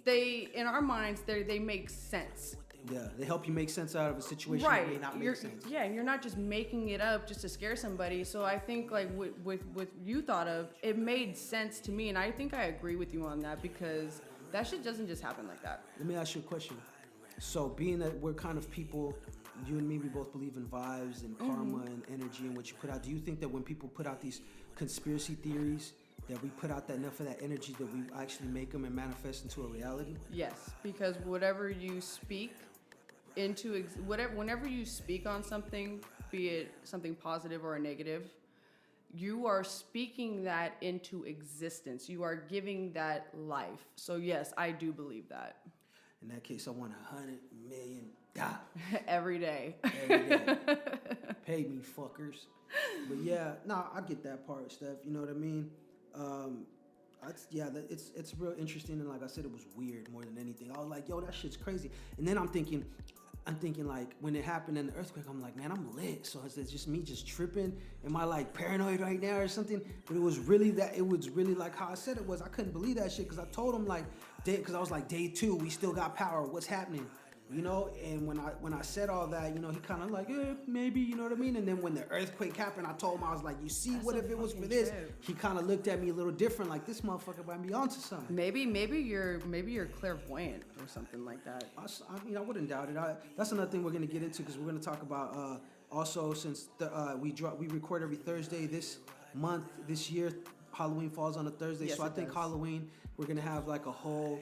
Speaker 3: they, in our minds, they make sense.
Speaker 2: Yeah, they help you make sense out of a situation that may not make sense.
Speaker 3: Yeah, and you're not just making it up just to scare somebody. So I think like with you thought of, it made sense to me, and I think I agree with you on that because that shit doesn't just happen like that.
Speaker 2: Let me ask you a question. So being that we're kind of people, you and me, we both believe in vibes and karma and energy and what you put out. Do you think that when people put out these conspiracy theories, that we put out enough of that energy that we actually make them and manifest into a reality?
Speaker 3: Yes, because whatever you speak into, whenever you speak on something, be it something positive or a negative, you are speaking that into existence. You are giving that life. So yes, I do believe that.
Speaker 2: In that case, I want $100 million.
Speaker 3: Every day.
Speaker 2: Every day. Pay me, fuckers. But yeah, I get that part, Steph. You know what I mean? It's real interesting. And like I said, it was weird more than anything. I was like, yo, that shit's crazy. And then I'm thinking like when it happened in the earthquake, I'm like, man, I'm lit. So is it just me just tripping? Am I like paranoid right now or something? But it was really like how I said it was. I couldn't believe that shit because I told him like, because I was like, day 2, we still got power. What's happening? You know, and when I said all that, you know, he kind of like, maybe, you know what I mean? And then when the earthquake happened, I told him, I was like, you see, what if it was for this? He kind of looked at me a little different, like this motherfucker might be onto something.
Speaker 3: Maybe you're clairvoyant or something like that.
Speaker 2: I wouldn't doubt it. That's another thing we're gonna get into because we're gonna talk about also since we record every Thursday this month, this year. Halloween falls on a Thursday,
Speaker 3: yes,
Speaker 2: so I think Halloween we're gonna have like a whole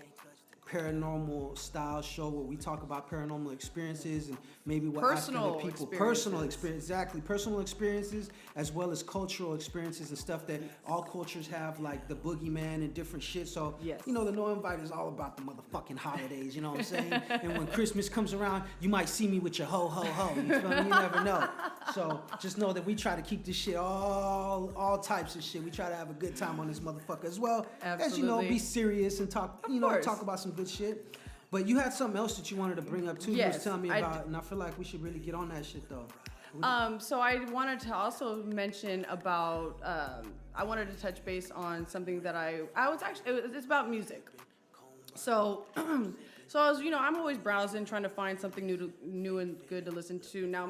Speaker 2: paranormal style show where we talk about paranormal experiences and maybe what personal experiences as well as cultural experiences and stuff that all cultures have, like the boogeyman and different shit. So you know, the No Invite is all about the motherfucking holidays, you know what I'm saying? And when Christmas comes around, you might see me with your ho ho ho, you feel me? You never know. So just know that we try to keep this shit all types of shit. We try to have a good time on this motherfucker as well.
Speaker 3: Absolutely.
Speaker 2: As you know, be serious and talk about some good shit. But you had something else that you wanted to bring up too.
Speaker 3: Yes,
Speaker 2: you was telling me about, and I feel like we should really get on that shit though.
Speaker 3: So I wanted to also mention about, I wanted to touch base on something that it's about music. So, so I was, I'm always browsing, trying to find something new and good to listen to. Now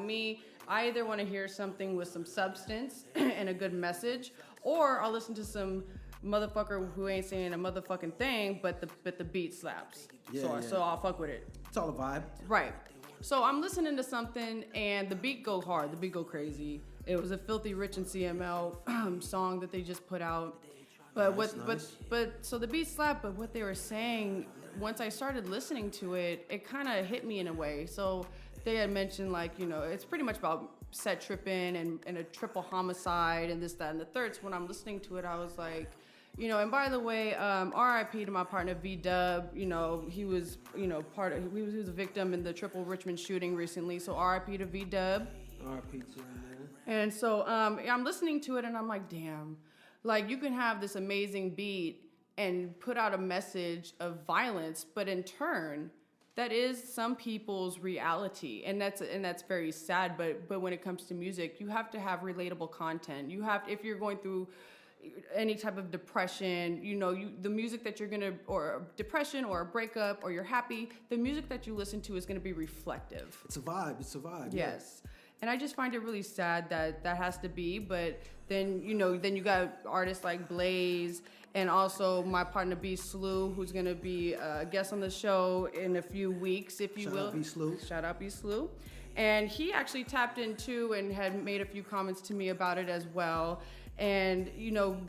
Speaker 3: I either want to hear something with some substance and a good message, or I'll listen to some motherfucker who ain't saying a motherfucking thing, but the beat slaps. So I'll fuck with it.
Speaker 2: It's all a vibe.
Speaker 3: Right. So I'm listening to something and the beat go hard, the beat go crazy. It was a Filthy Rich and CML song that they just put out. But so the beat slapped, but what they were saying, once I started listening to it, it kind of hit me in a way. So they had mentioned like, it's pretty much about set tripping and a triple homicide and this, that, and the third. So when I'm listening to it, I was like, and by the way, R.I.P. to my partner V-Dub. He was, he was a victim in the Triple Richmond shooting recently. So R.I.P. to V-Dub.
Speaker 2: R.I.P. to him, man.
Speaker 3: And so I'm listening to it and I'm like, damn, like you can have this amazing beat and put out a message of violence, but in turn, that is some people's reality, and that's very sad. But when it comes to music, you have to have relatable content. You have, if you're going through any type of depression, the music that you're gonna, or depression or a breakup, or you're happy, the music that you listen to is gonna be reflective.
Speaker 2: It's a vibe. It's a vibe.
Speaker 3: Yes. Yeah. And I just find it really sad that has to be, but then you got artists like Blaze, and also my partner B Slew, who's gonna be a guest on the show in a few weeks, if you will.
Speaker 2: Shout out B Slew.
Speaker 3: Shout out B Slew. And he actually tapped into and had made a few comments to me about it as well. And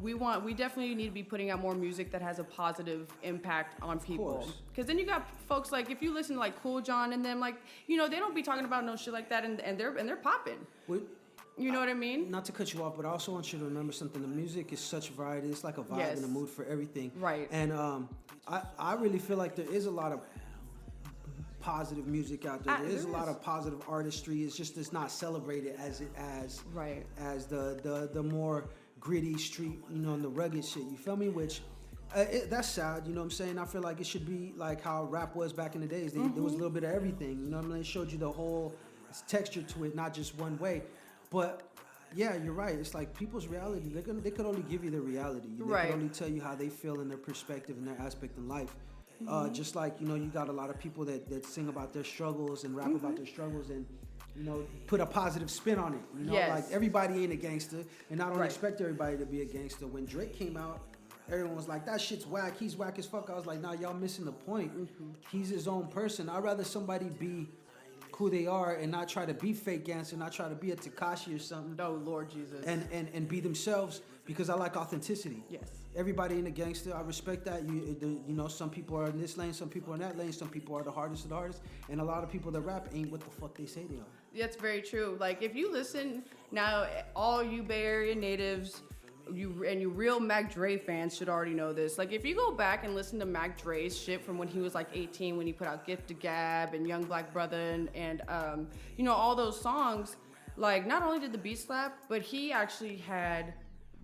Speaker 3: we definitely need to be putting out more music that has a positive impact on people. Because then you got folks like, if you listen to like Cool John and them, like, they don't be talking about no shit like that, and they're popping. You know what I mean?
Speaker 2: Not to cut you off, but I also want you to remember something. The music is such a variety. It's like a vibe
Speaker 3: Yes.
Speaker 2: and a mood for everything.
Speaker 3: Right.
Speaker 2: And I really feel like there is a lot of positive music out there. There is a lot of positive artistry. It's not celebrated as the more gritty street, and the rugged shit. You feel me? Which that's sad. You know what I'm saying? I feel like it should be like how rap was back in the days. There was a little bit of everything. You know what I mean? It showed you the whole texture to it, not just one way. But yeah, you're right. It's like people's reality. They could only give you their reality. They could only tell you how they feel in their perspective and their aspect in life. Just like, you got a lot of people that sing about their struggles and rap about their struggles and, put a positive spin on it.
Speaker 3: Yes.
Speaker 2: Like everybody ain't a gangster, and I don't expect everybody to be a gangster. When Drake came out, everyone was like, that shit's whack. He's whack as fuck. I was like, nah, y'all missing the point. He's his own person. I'd rather somebody be who they are and not try to be fake gangster, not try to be a Tekashi or something.
Speaker 3: Oh, Lord Jesus.
Speaker 2: And be themselves, because I like authenticity.
Speaker 3: Yes.
Speaker 2: Everybody ain't a gangster. I respect that. Some people are in this lane, some people are in that lane, some people are the hardest of the hardest, and a lot of people that rap ain't what the fuck they say they are.
Speaker 3: That's very true. Like, if you listen now, all you Bay Area natives, you real Mac Dre fans should already know this. Like, if you go back and listen to Mac Dre's shit from when he was like 18, when he put out Gift to Gab and Young Black Brother and all those songs, like, not only did the beat slap, but he actually had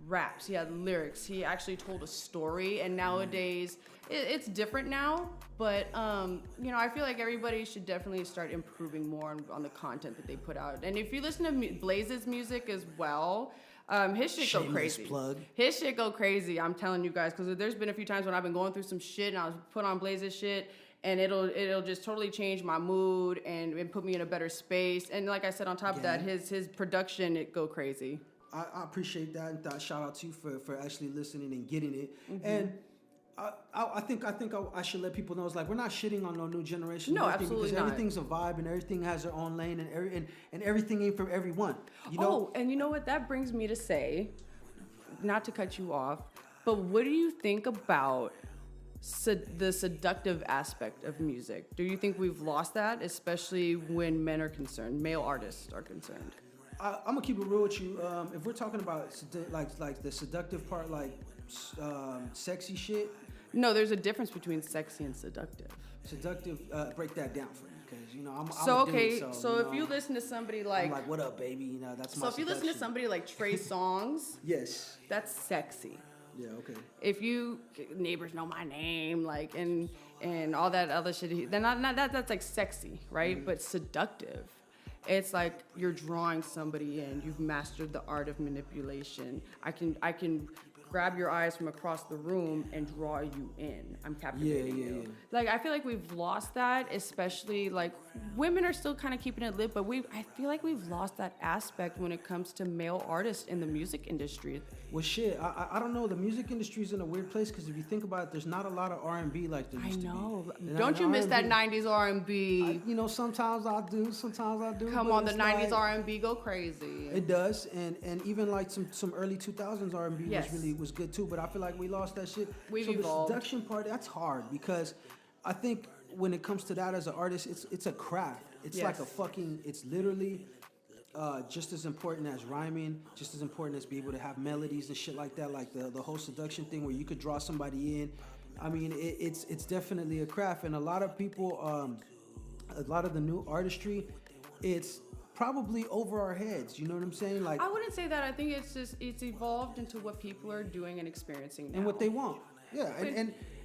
Speaker 3: raps, he had lyrics, he actually told a story. And nowadays it's different now, but I feel like everybody should definitely start improving more on the content that they put out. And if you listen to Blaze's music as well, his shit go crazy.
Speaker 2: Plug.
Speaker 3: His shit go crazy, I'm telling you guys, because there's been a few times when I've been going through some shit and I was put on Blaze's shit, and it'll just totally change my mood and put me in a better space. And like I said, on top of that, his production, it go crazy.
Speaker 2: I appreciate that, and shout out to you for actually listening and getting it. And I think I should let people know, it's like, we're not shitting on no new generation.
Speaker 3: No, absolutely not.
Speaker 2: Everything's a vibe, and everything has their own lane, and everything ain't for everyone.
Speaker 3: Oh, and you know what? That brings me to say, not to cut you off, but what do you think about the seductive aspect of music? Do you think we've lost that, especially when men are concerned, male artists are concerned?
Speaker 2: I'm gonna keep it real with you. If we're talking about like the seductive part, like sexy shit.
Speaker 3: No, there's a difference between sexy and seductive.
Speaker 2: Seductive, break that down for me, because I'm
Speaker 3: so
Speaker 2: a dude,
Speaker 3: okay.
Speaker 2: so
Speaker 3: if you listen to somebody like,
Speaker 2: I'm like, what up, baby? That's my.
Speaker 3: So if you listen to somebody like Trey Songz,
Speaker 2: yes,
Speaker 3: that's sexy.
Speaker 2: Yeah, okay.
Speaker 3: If you neighbors know my name, like and all that other shit, then that's like sexy, right? Mm-hmm. But seductive. It's like you're drawing somebody in. You've mastered the art of manipulation. I can grab your eyes from across the room and draw you in. I'm captivating you. Yeah. Like, I feel like we've lost that, especially like women are still kind of keeping it lit, but I feel like we've lost that aspect when it comes to male artists in the music industry.
Speaker 2: Well, shit, I don't know. The music industry is in a weird place, because if you think about it, there's not a lot of R&B like there used to be. I know.
Speaker 3: Don't you miss that 90s R&B?
Speaker 2: Sometimes I do. Sometimes I do.
Speaker 3: Come on, the 90s R&B go crazy.
Speaker 2: It does, and even like some early 2000s R&B was good too. But I feel like we lost that shit.
Speaker 3: We've evolved.
Speaker 2: The seduction part, that's hard, because I think when it comes to that as an artist, it's a craft. It's like it's literally just as important as rhyming, just as important as being able to have melodies and shit like that, like the whole seduction thing where you could draw somebody in. I mean, it's definitely a craft, and a lot of people, a lot of the new artistry, it's probably over our heads. You know what I'm saying? Like,
Speaker 3: I wouldn't say that. I think it's evolved into what people are doing and experiencing now.
Speaker 2: And what they want. Yeah,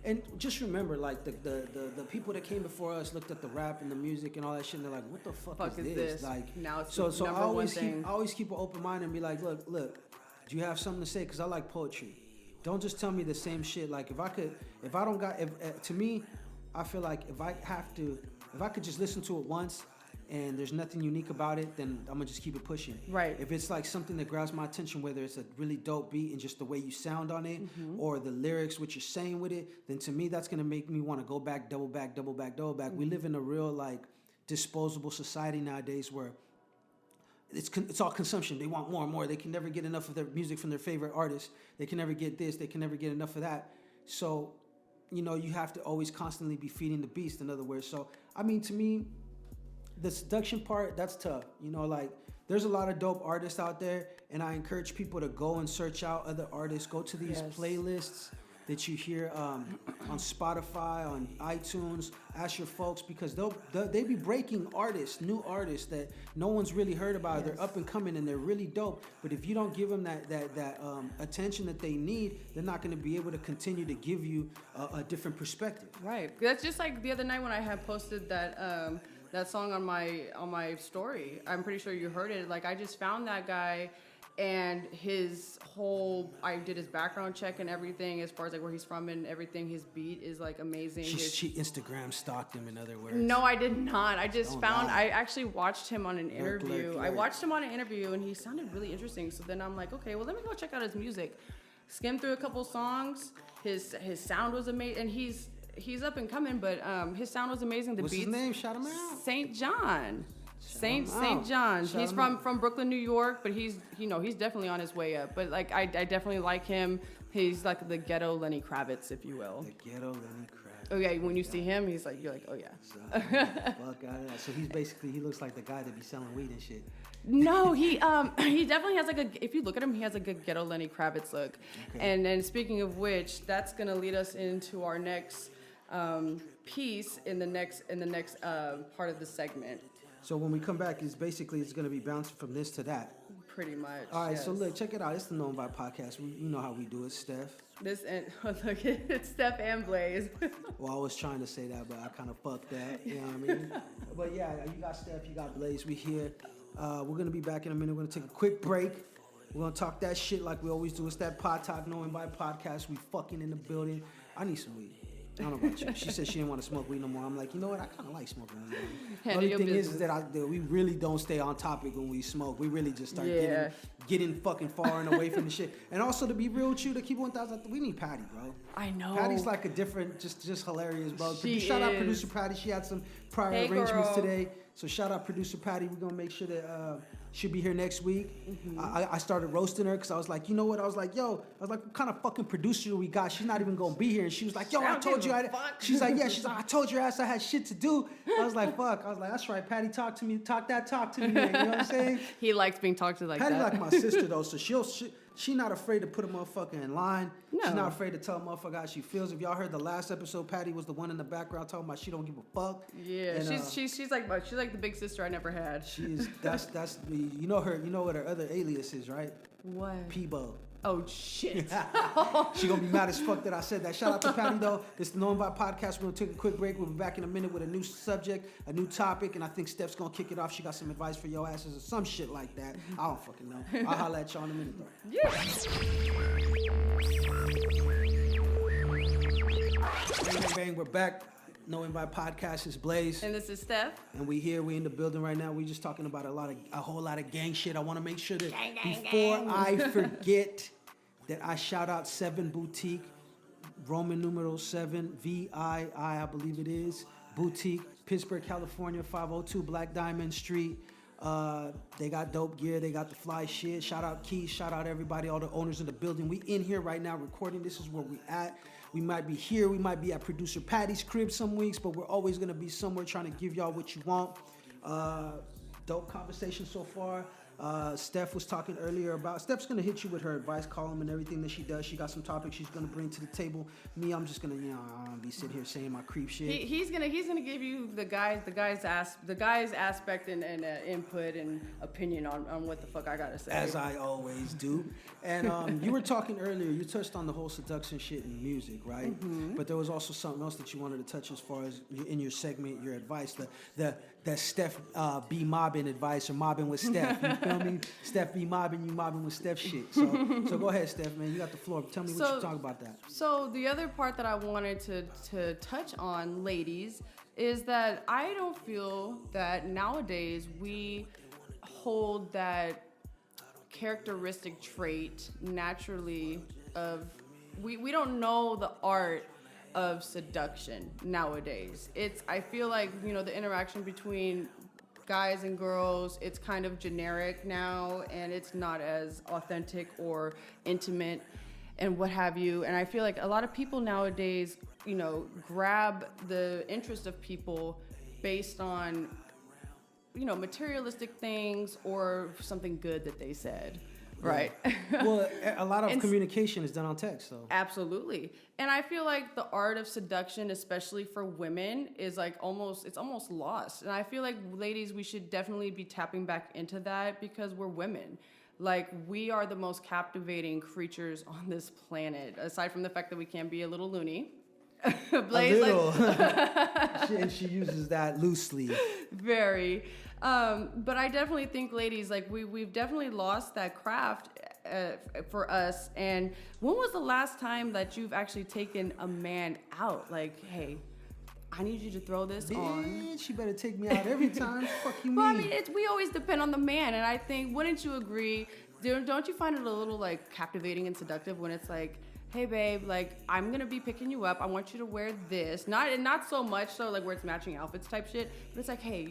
Speaker 2: and just remember, like the people that came before us looked at the rap and the music and all that shit, and they're like, "What the fuck is this?" Like,
Speaker 3: now it's
Speaker 2: so
Speaker 3: the
Speaker 2: I
Speaker 3: number one thing.
Speaker 2: always keep an open mind and be like, "Look, do you have something to say?" Because I like poetry. Don't just tell me the same shit. Like, to me, I feel like if I could just listen to it once and there's nothing unique about it, then I'm gonna just keep it pushing.
Speaker 3: Right.
Speaker 2: If it's like something that grabs my attention, whether it's a really dope beat and just the way you sound on it, or the lyrics, what you're saying with it, then to me that's gonna make me want to go back, double back. We live in a real like disposable society nowadays where it's all consumption. They want more and more. They can never get enough of their music from their favorite artists. They can never get this. They can never get enough of that. So, you have to always constantly be feeding the beast, in other words. So, I mean, to me, the seduction part, that's tough. Like, there's a lot of dope artists out there, and I encourage people to go and search out other artists. Go to these playlists that you hear on Spotify, on iTunes. Ask your folks, because they be breaking artists, new artists that no one's really heard about. Yes. They're up and coming and they're really dope. But if you don't give them that attention that they need, they're not going to be able to continue to give you a different perspective.
Speaker 3: Right. That's just like the other night when I had posted that song on my story. I'm pretty sure you heard it. Like, I just found that guy. And I did his background check and everything, as far as like where he's from and everything. His beat is like amazing.
Speaker 2: She Instagram stalked him, in other words.
Speaker 3: No, I did not. I just I actually watched him on an interview. I watched him on an interview and he sounded really interesting. So then I'm like, okay, well, let me go check out his music. Skimmed through a couple songs. His sound was amazing, and he's up and coming, but his sound was amazing.
Speaker 2: What's his name? Shout him out.
Speaker 3: St. John. St. John. He's from Brooklyn, New York, but he's definitely on his way up. But like I definitely like him. He's like the ghetto Lenny Kravitz, if you will.
Speaker 2: The ghetto Lenny Kravitz.
Speaker 3: Oh yeah, when you see him, you're like, oh yeah.
Speaker 2: Fuck out of that. So he looks like the guy that be selling weed and shit.
Speaker 3: No, he definitely has if you look at him, he has a good ghetto Lenny Kravitz look. Okay. And then speaking of which, that's gonna lead us into our next piece in the next part of the segment.
Speaker 2: So when we come back, it's going to be bouncing from this to that.
Speaker 3: Pretty much.
Speaker 2: All right,
Speaker 3: yes.
Speaker 2: So look, check it out. It's the No Invite Podcast. You know how we do it, Steph.
Speaker 3: Look, it's Steph and Blaze.
Speaker 2: Well, I was trying to say that, but I kind of fucked that. You know what I mean? But yeah, you got Steph, you got Blaze. We here. We're going to be back in a minute. We're going to take a quick break. We're going to talk that shit like we always do. It's that Pod Talk No Invite Podcast. We fucking in the building. I need some weed. I don't know about you. She said she didn't want to smoke weed no more. I'm like, you know what? I kind of like smoking weed. The only thing is that we really don't stay on topic when we smoke. We really just start getting fucking far and away from the shit. And also, to be real with you, to keep 1,000, we need Patty, bro.
Speaker 3: I know.
Speaker 2: Patty's like a different, just hilarious, bro. Shout out producer Patty. She had some prior
Speaker 3: girl.
Speaker 2: arrangements today. So shout out producer Patty. We're going to make sure that she'll be here next week. Mm-hmm. I started roasting her because I was like, you know what? I was like, what kind of fucking producer do we got? She's not even going to be here. And she was like, I told you. She's like, I told your ass I had shit to do. I was like, fuck. I was like, that's right, Patty, talk to me. Talk to me. Man. You know what I'm saying?
Speaker 3: He likes being talked to like
Speaker 2: Patty
Speaker 3: that.
Speaker 2: Patty like my sister, though. So she's not afraid to put a motherfucker in line. No. She's not afraid to tell a motherfucker how she feels. If y'all heard the last episode, Patty was the one in the background talking about she don't give a fuck.
Speaker 3: Yeah, and, she's like the big sister I never had.
Speaker 2: She is. That's you know her. You know what her other alias is, right?
Speaker 3: What?
Speaker 2: Peebo.
Speaker 3: Oh shit.
Speaker 2: She gonna be mad as fuck that I said that. Shout out to Patty though. It's the No Invite Podcast. We're gonna take a quick break. We'll be back in a minute with a new subject, a new topic, and I think Steph's gonna kick it off. She got some advice for your asses or some shit like that. I don't fucking know. I'll holler at y'all in a minute though.
Speaker 3: Yeah.
Speaker 2: Bang, we're back. No Invite Podcast is Blaze.
Speaker 3: And this is Steph.
Speaker 2: And we in the building right now. We just talking about a whole lot of gang shit. I want to make sure that before I forget that I shout out 7 Boutique, Roman numeral 7, VII, I believe it is, Boutique, Pittsburgh, California, 502 Black Diamond Street. They got dope gear. They got the fly shit. Shout out Keith. Shout out everybody, all the owners in the building. We in here right now recording. This is where we at. We might be here. We might be at producer Patty's crib some weeks, but we're always going to be somewhere trying to give y'all what you want. Dope conversation so far. Steph was talking earlier about. Steph's gonna hit you with her advice column and everything that she does. She got some topics she's gonna bring to the table. Me, I'm just gonna, I don't be sitting here saying my creep shit.
Speaker 3: He's gonna give you the guy's aspect and input and opinion on what the fuck I gotta say.
Speaker 2: As I always do. And you were talking earlier. You touched on the whole seduction shit in music, right?
Speaker 3: Mm-hmm.
Speaker 2: But there was also something else that you wanted to touch as far as in your segment, your advice, the Steph be mobbing advice or mobbing with Steph. You feel me? Steph be mobbing, you mobbing with Steph shit. So go ahead, Steph, man. You got the floor. Tell me what you talk about that.
Speaker 3: So the other part that I wanted to touch on, ladies, is that I don't feel that nowadays we hold that characteristic trait naturally of we don't know the art of seduction nowadays. I feel like, the interaction between guys and girls, it's kind of generic now, and it's not as authentic or intimate and what have you. And I feel like a lot of people nowadays, grab the interest of people based on, materialistic things or something good that they said. Right.
Speaker 2: Well, a lot of communication is done on text, so.
Speaker 3: Absolutely. And I feel like the art of seduction, especially for women, is like almost lost. And I feel like, ladies, we should definitely be tapping back into that because we're women. Like, we are the most captivating creatures on this planet, aside from the fact that we can be a little loony.
Speaker 2: Blaze, a little. And she uses that loosely.
Speaker 3: Very. But I definitely think, ladies, like we've definitely lost that craft for us. And when was the last time that you've actually taken a man out? Like, hey, I need you to throw this on.
Speaker 2: She better take me out every time. Fuck you mean?
Speaker 3: Well, I mean, we always depend on the man. And I think, wouldn't you agree? Don't you find it a little like captivating and seductive when it's like, hey babe, like I'm gonna be picking you up. I want you to wear this. Not so much so like where it's matching outfits type shit, but it's like, hey,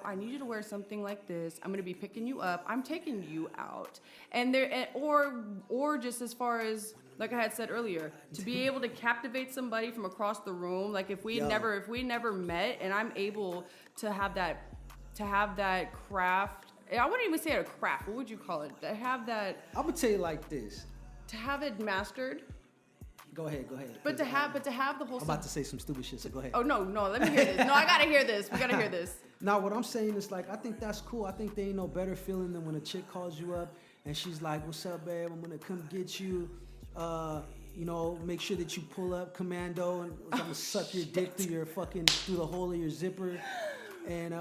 Speaker 3: I need you to wear something like this. I'm gonna be picking you up. I'm taking you out. And or just as far as like I had said earlier, to be able to captivate somebody from across the room. Like if we never met and I'm able to have that craft. I wouldn't even say it a craft. What would you call it? To have that.
Speaker 2: I'm gonna tell you like this.
Speaker 3: To have it mastered.
Speaker 2: Go ahead.
Speaker 3: But to have the whole.
Speaker 2: I'm about to say some stupid shit, so go ahead.
Speaker 3: Oh no, let me hear this. No, I gotta hear this. We gotta hear this.
Speaker 2: Now, what I'm saying is like, I think that's cool. I think there ain't no better feeling than when a chick calls you up and she's like, "What's up, babe? I'm gonna come get you. Make sure that you pull up commando, and I'm gonna suck your dick through the hole of your zipper." And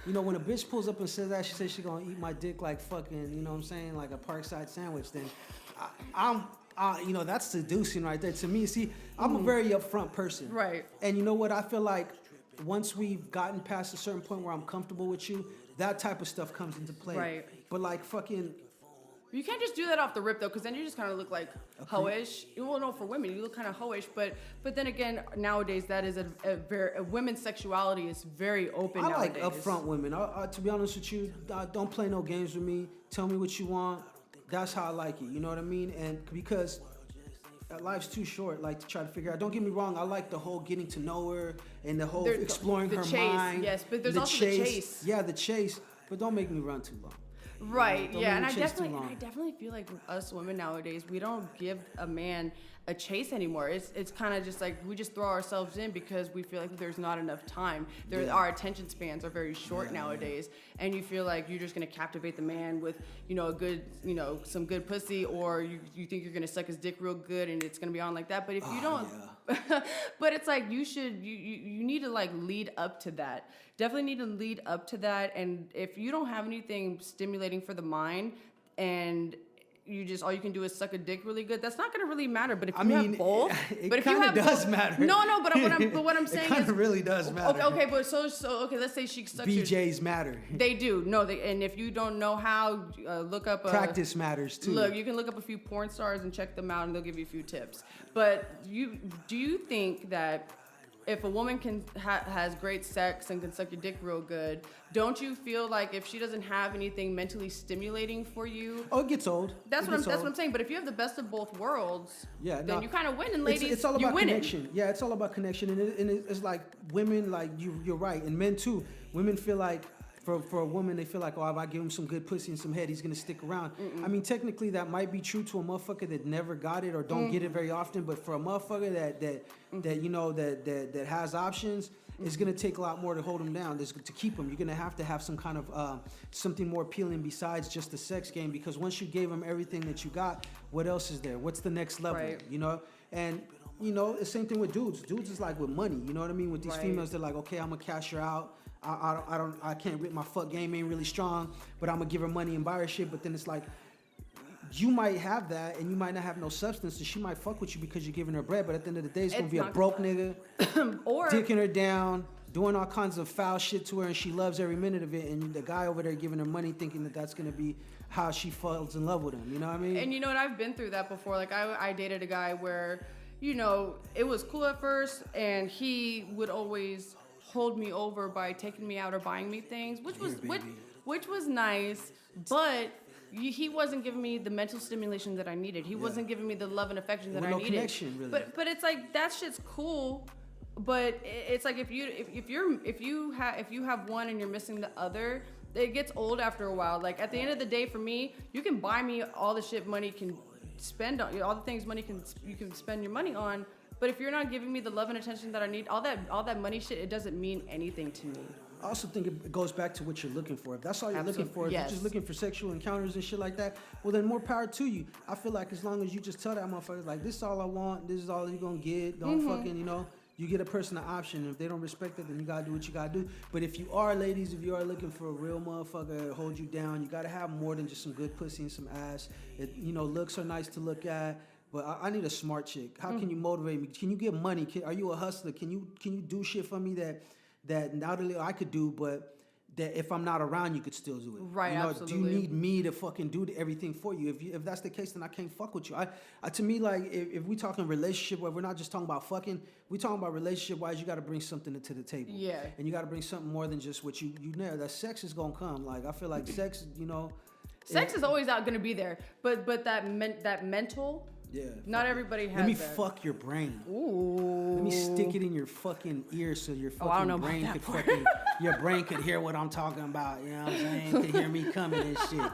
Speaker 2: when a bitch pulls up and says that, she says she's gonna eat my dick like fucking, like a Parkside sandwich. Then that's seducing right there to me. See, I'm a very upfront person.
Speaker 3: Right.
Speaker 2: And you know what? I feel like once we've gotten past a certain point where I'm comfortable with you, that type of stuff comes into play.
Speaker 3: Right.
Speaker 2: But like fucking.
Speaker 3: You can't just do that off the rip though, because then you just kind of look like hoish. Well, no, for women you look kind of hoish, but then again, nowadays that is a women's sexuality is very open.
Speaker 2: I
Speaker 3: nowadays.
Speaker 2: like upfront women. To be honest with you, don't play no games with me. Tell me what you want. That's how I like it. You know what I mean? And because life's too short, like to try to figure out. Don't get me wrong. I like the whole getting to know her and the whole exploring her
Speaker 3: chase,
Speaker 2: mind.
Speaker 3: Yes, but there's also the chase.
Speaker 2: Yeah, the chase. But don't make me run too long.
Speaker 3: Right, yeah, and I definitely feel like us women nowadays, we don't give a man a chase anymore. It's kind of just like we just throw ourselves in because we feel like there's not enough time. Our attention spans are very short nowadays, and you feel like you're just gonna captivate the man with a good some good pussy, or you think you're gonna suck his dick real good and it's gonna be on like that. But if you don't, but it's like you need to like lead up to that. Definitely need to lead up to that, and if you don't have anything stimulating for the mind and all you can do is suck a dick really good, that's not going to really matter. But if you have both,
Speaker 2: it kind of does matter.
Speaker 3: No, but what I'm saying is,
Speaker 2: it kind of really does matter.
Speaker 3: Okay, but so let's say she sucks.
Speaker 2: BJs matter.
Speaker 3: They do. No, and if you don't know how, look up.
Speaker 2: Practice matters too.
Speaker 3: Look, you can look up a few porn stars and check them out, and they'll give you a few tips. But do you think that if a woman has great sex and can suck your dick real good, don't you feel like if she doesn't have anything mentally stimulating for you?
Speaker 2: Oh, it gets old.
Speaker 3: That's what I'm saying. But if you have the best of both worlds, then you kind of win. And ladies,
Speaker 2: it's all about
Speaker 3: you
Speaker 2: connection. Yeah, it's all about connection. And it's like women, like you're right, and men too. Women feel like For a woman, they feel like, oh, if I give him some good pussy and some head, he's gonna stick around. I mean, technically, that might be true to a motherfucker that never got it or don't get it very often. But for a motherfucker that you know that has options, it's gonna take a lot more to hold him down. To keep him, you're gonna have to have some kind of something more appealing besides just the sex game. Because once you gave him everything that you got, what else is there? What's the next level?
Speaker 3: Right.
Speaker 2: You know, and you know, the same thing with dudes. Dudes is like with money. You know what I mean? With these females, they're like, okay, I'm gonna cash her out. I can't. My fuck game ain't really strong, but I'm gonna give her money and buy her shit. But then it's like, you might have that, and you might not have no substance, so she might fuck with you because you're giving her bread. But at the end of the day, it's gonna be a broke nigga,
Speaker 3: or
Speaker 2: dicking her down, doing all kinds of foul shit to her, and she loves every minute of it. And the guy over there giving her money, thinking that that's gonna be how she falls in love with him. You know what I mean?
Speaker 3: And you know what? I've been through that before. Like I dated a guy where, you know, it was cool at first, and he would always hold me over by taking me out or buying me things, which was nice, but he wasn't giving me the mental stimulation that I needed. He wasn't giving me the love and affection that I needed.
Speaker 2: Connection, really.
Speaker 3: But it's like that shit's cool, but it's like if you have one and you're missing the other, it gets old after a while. Like at the end of the day, for me, you can buy me all the shit money can spend on, all the things you can spend your money on. But if you're not giving me the love and attention that I need, all that money shit, it doesn't mean anything to me.
Speaker 2: I also think it goes back to what you're looking for. If that's all you're looking for, if you're just looking for sexual encounters and shit like that, well then more power to you. I feel like as long as you just tell that motherfucker, like, this is all I want, this is all you're gonna get, don't fucking, you know, you get a person an option. If they don't respect it, then you gotta do what you gotta do. But if you are, ladies, if you are looking for a real motherfucker to hold you down, you gotta have more than just some good pussy and some ass. You know, looks are nice to look at. But I need a smart chick. How can you motivate me? Can you get money? Are you a hustler? Can you do shit for me that not only I could do, but that if I'm not around, you could still do it?
Speaker 3: Right,
Speaker 2: you know,
Speaker 3: absolutely.
Speaker 2: Do you need me to fucking do everything for you? If that's the case, then I can't fuck with you. To me, like, if we talking relationship, where we're not just talking about fucking, we talking about relationship wise, you got to bring something to the table.
Speaker 3: Yeah.
Speaker 2: And you got to bring something more than just what you know. That sex is gonna come. Like, I feel like sex, you know.
Speaker 3: Sex is always out gonna be there, but that mental.
Speaker 2: Yeah.
Speaker 3: Not everybody has
Speaker 2: Let me
Speaker 3: that.
Speaker 2: fuck your brain.
Speaker 3: Ooh.
Speaker 2: Let me stick it in your fucking ear so your
Speaker 3: I don't
Speaker 2: fucking
Speaker 3: know
Speaker 2: brain
Speaker 3: about
Speaker 2: could
Speaker 3: that
Speaker 2: fucking your brain could hear what I'm talking about. You know what I'm saying? Could hear me coming and shit.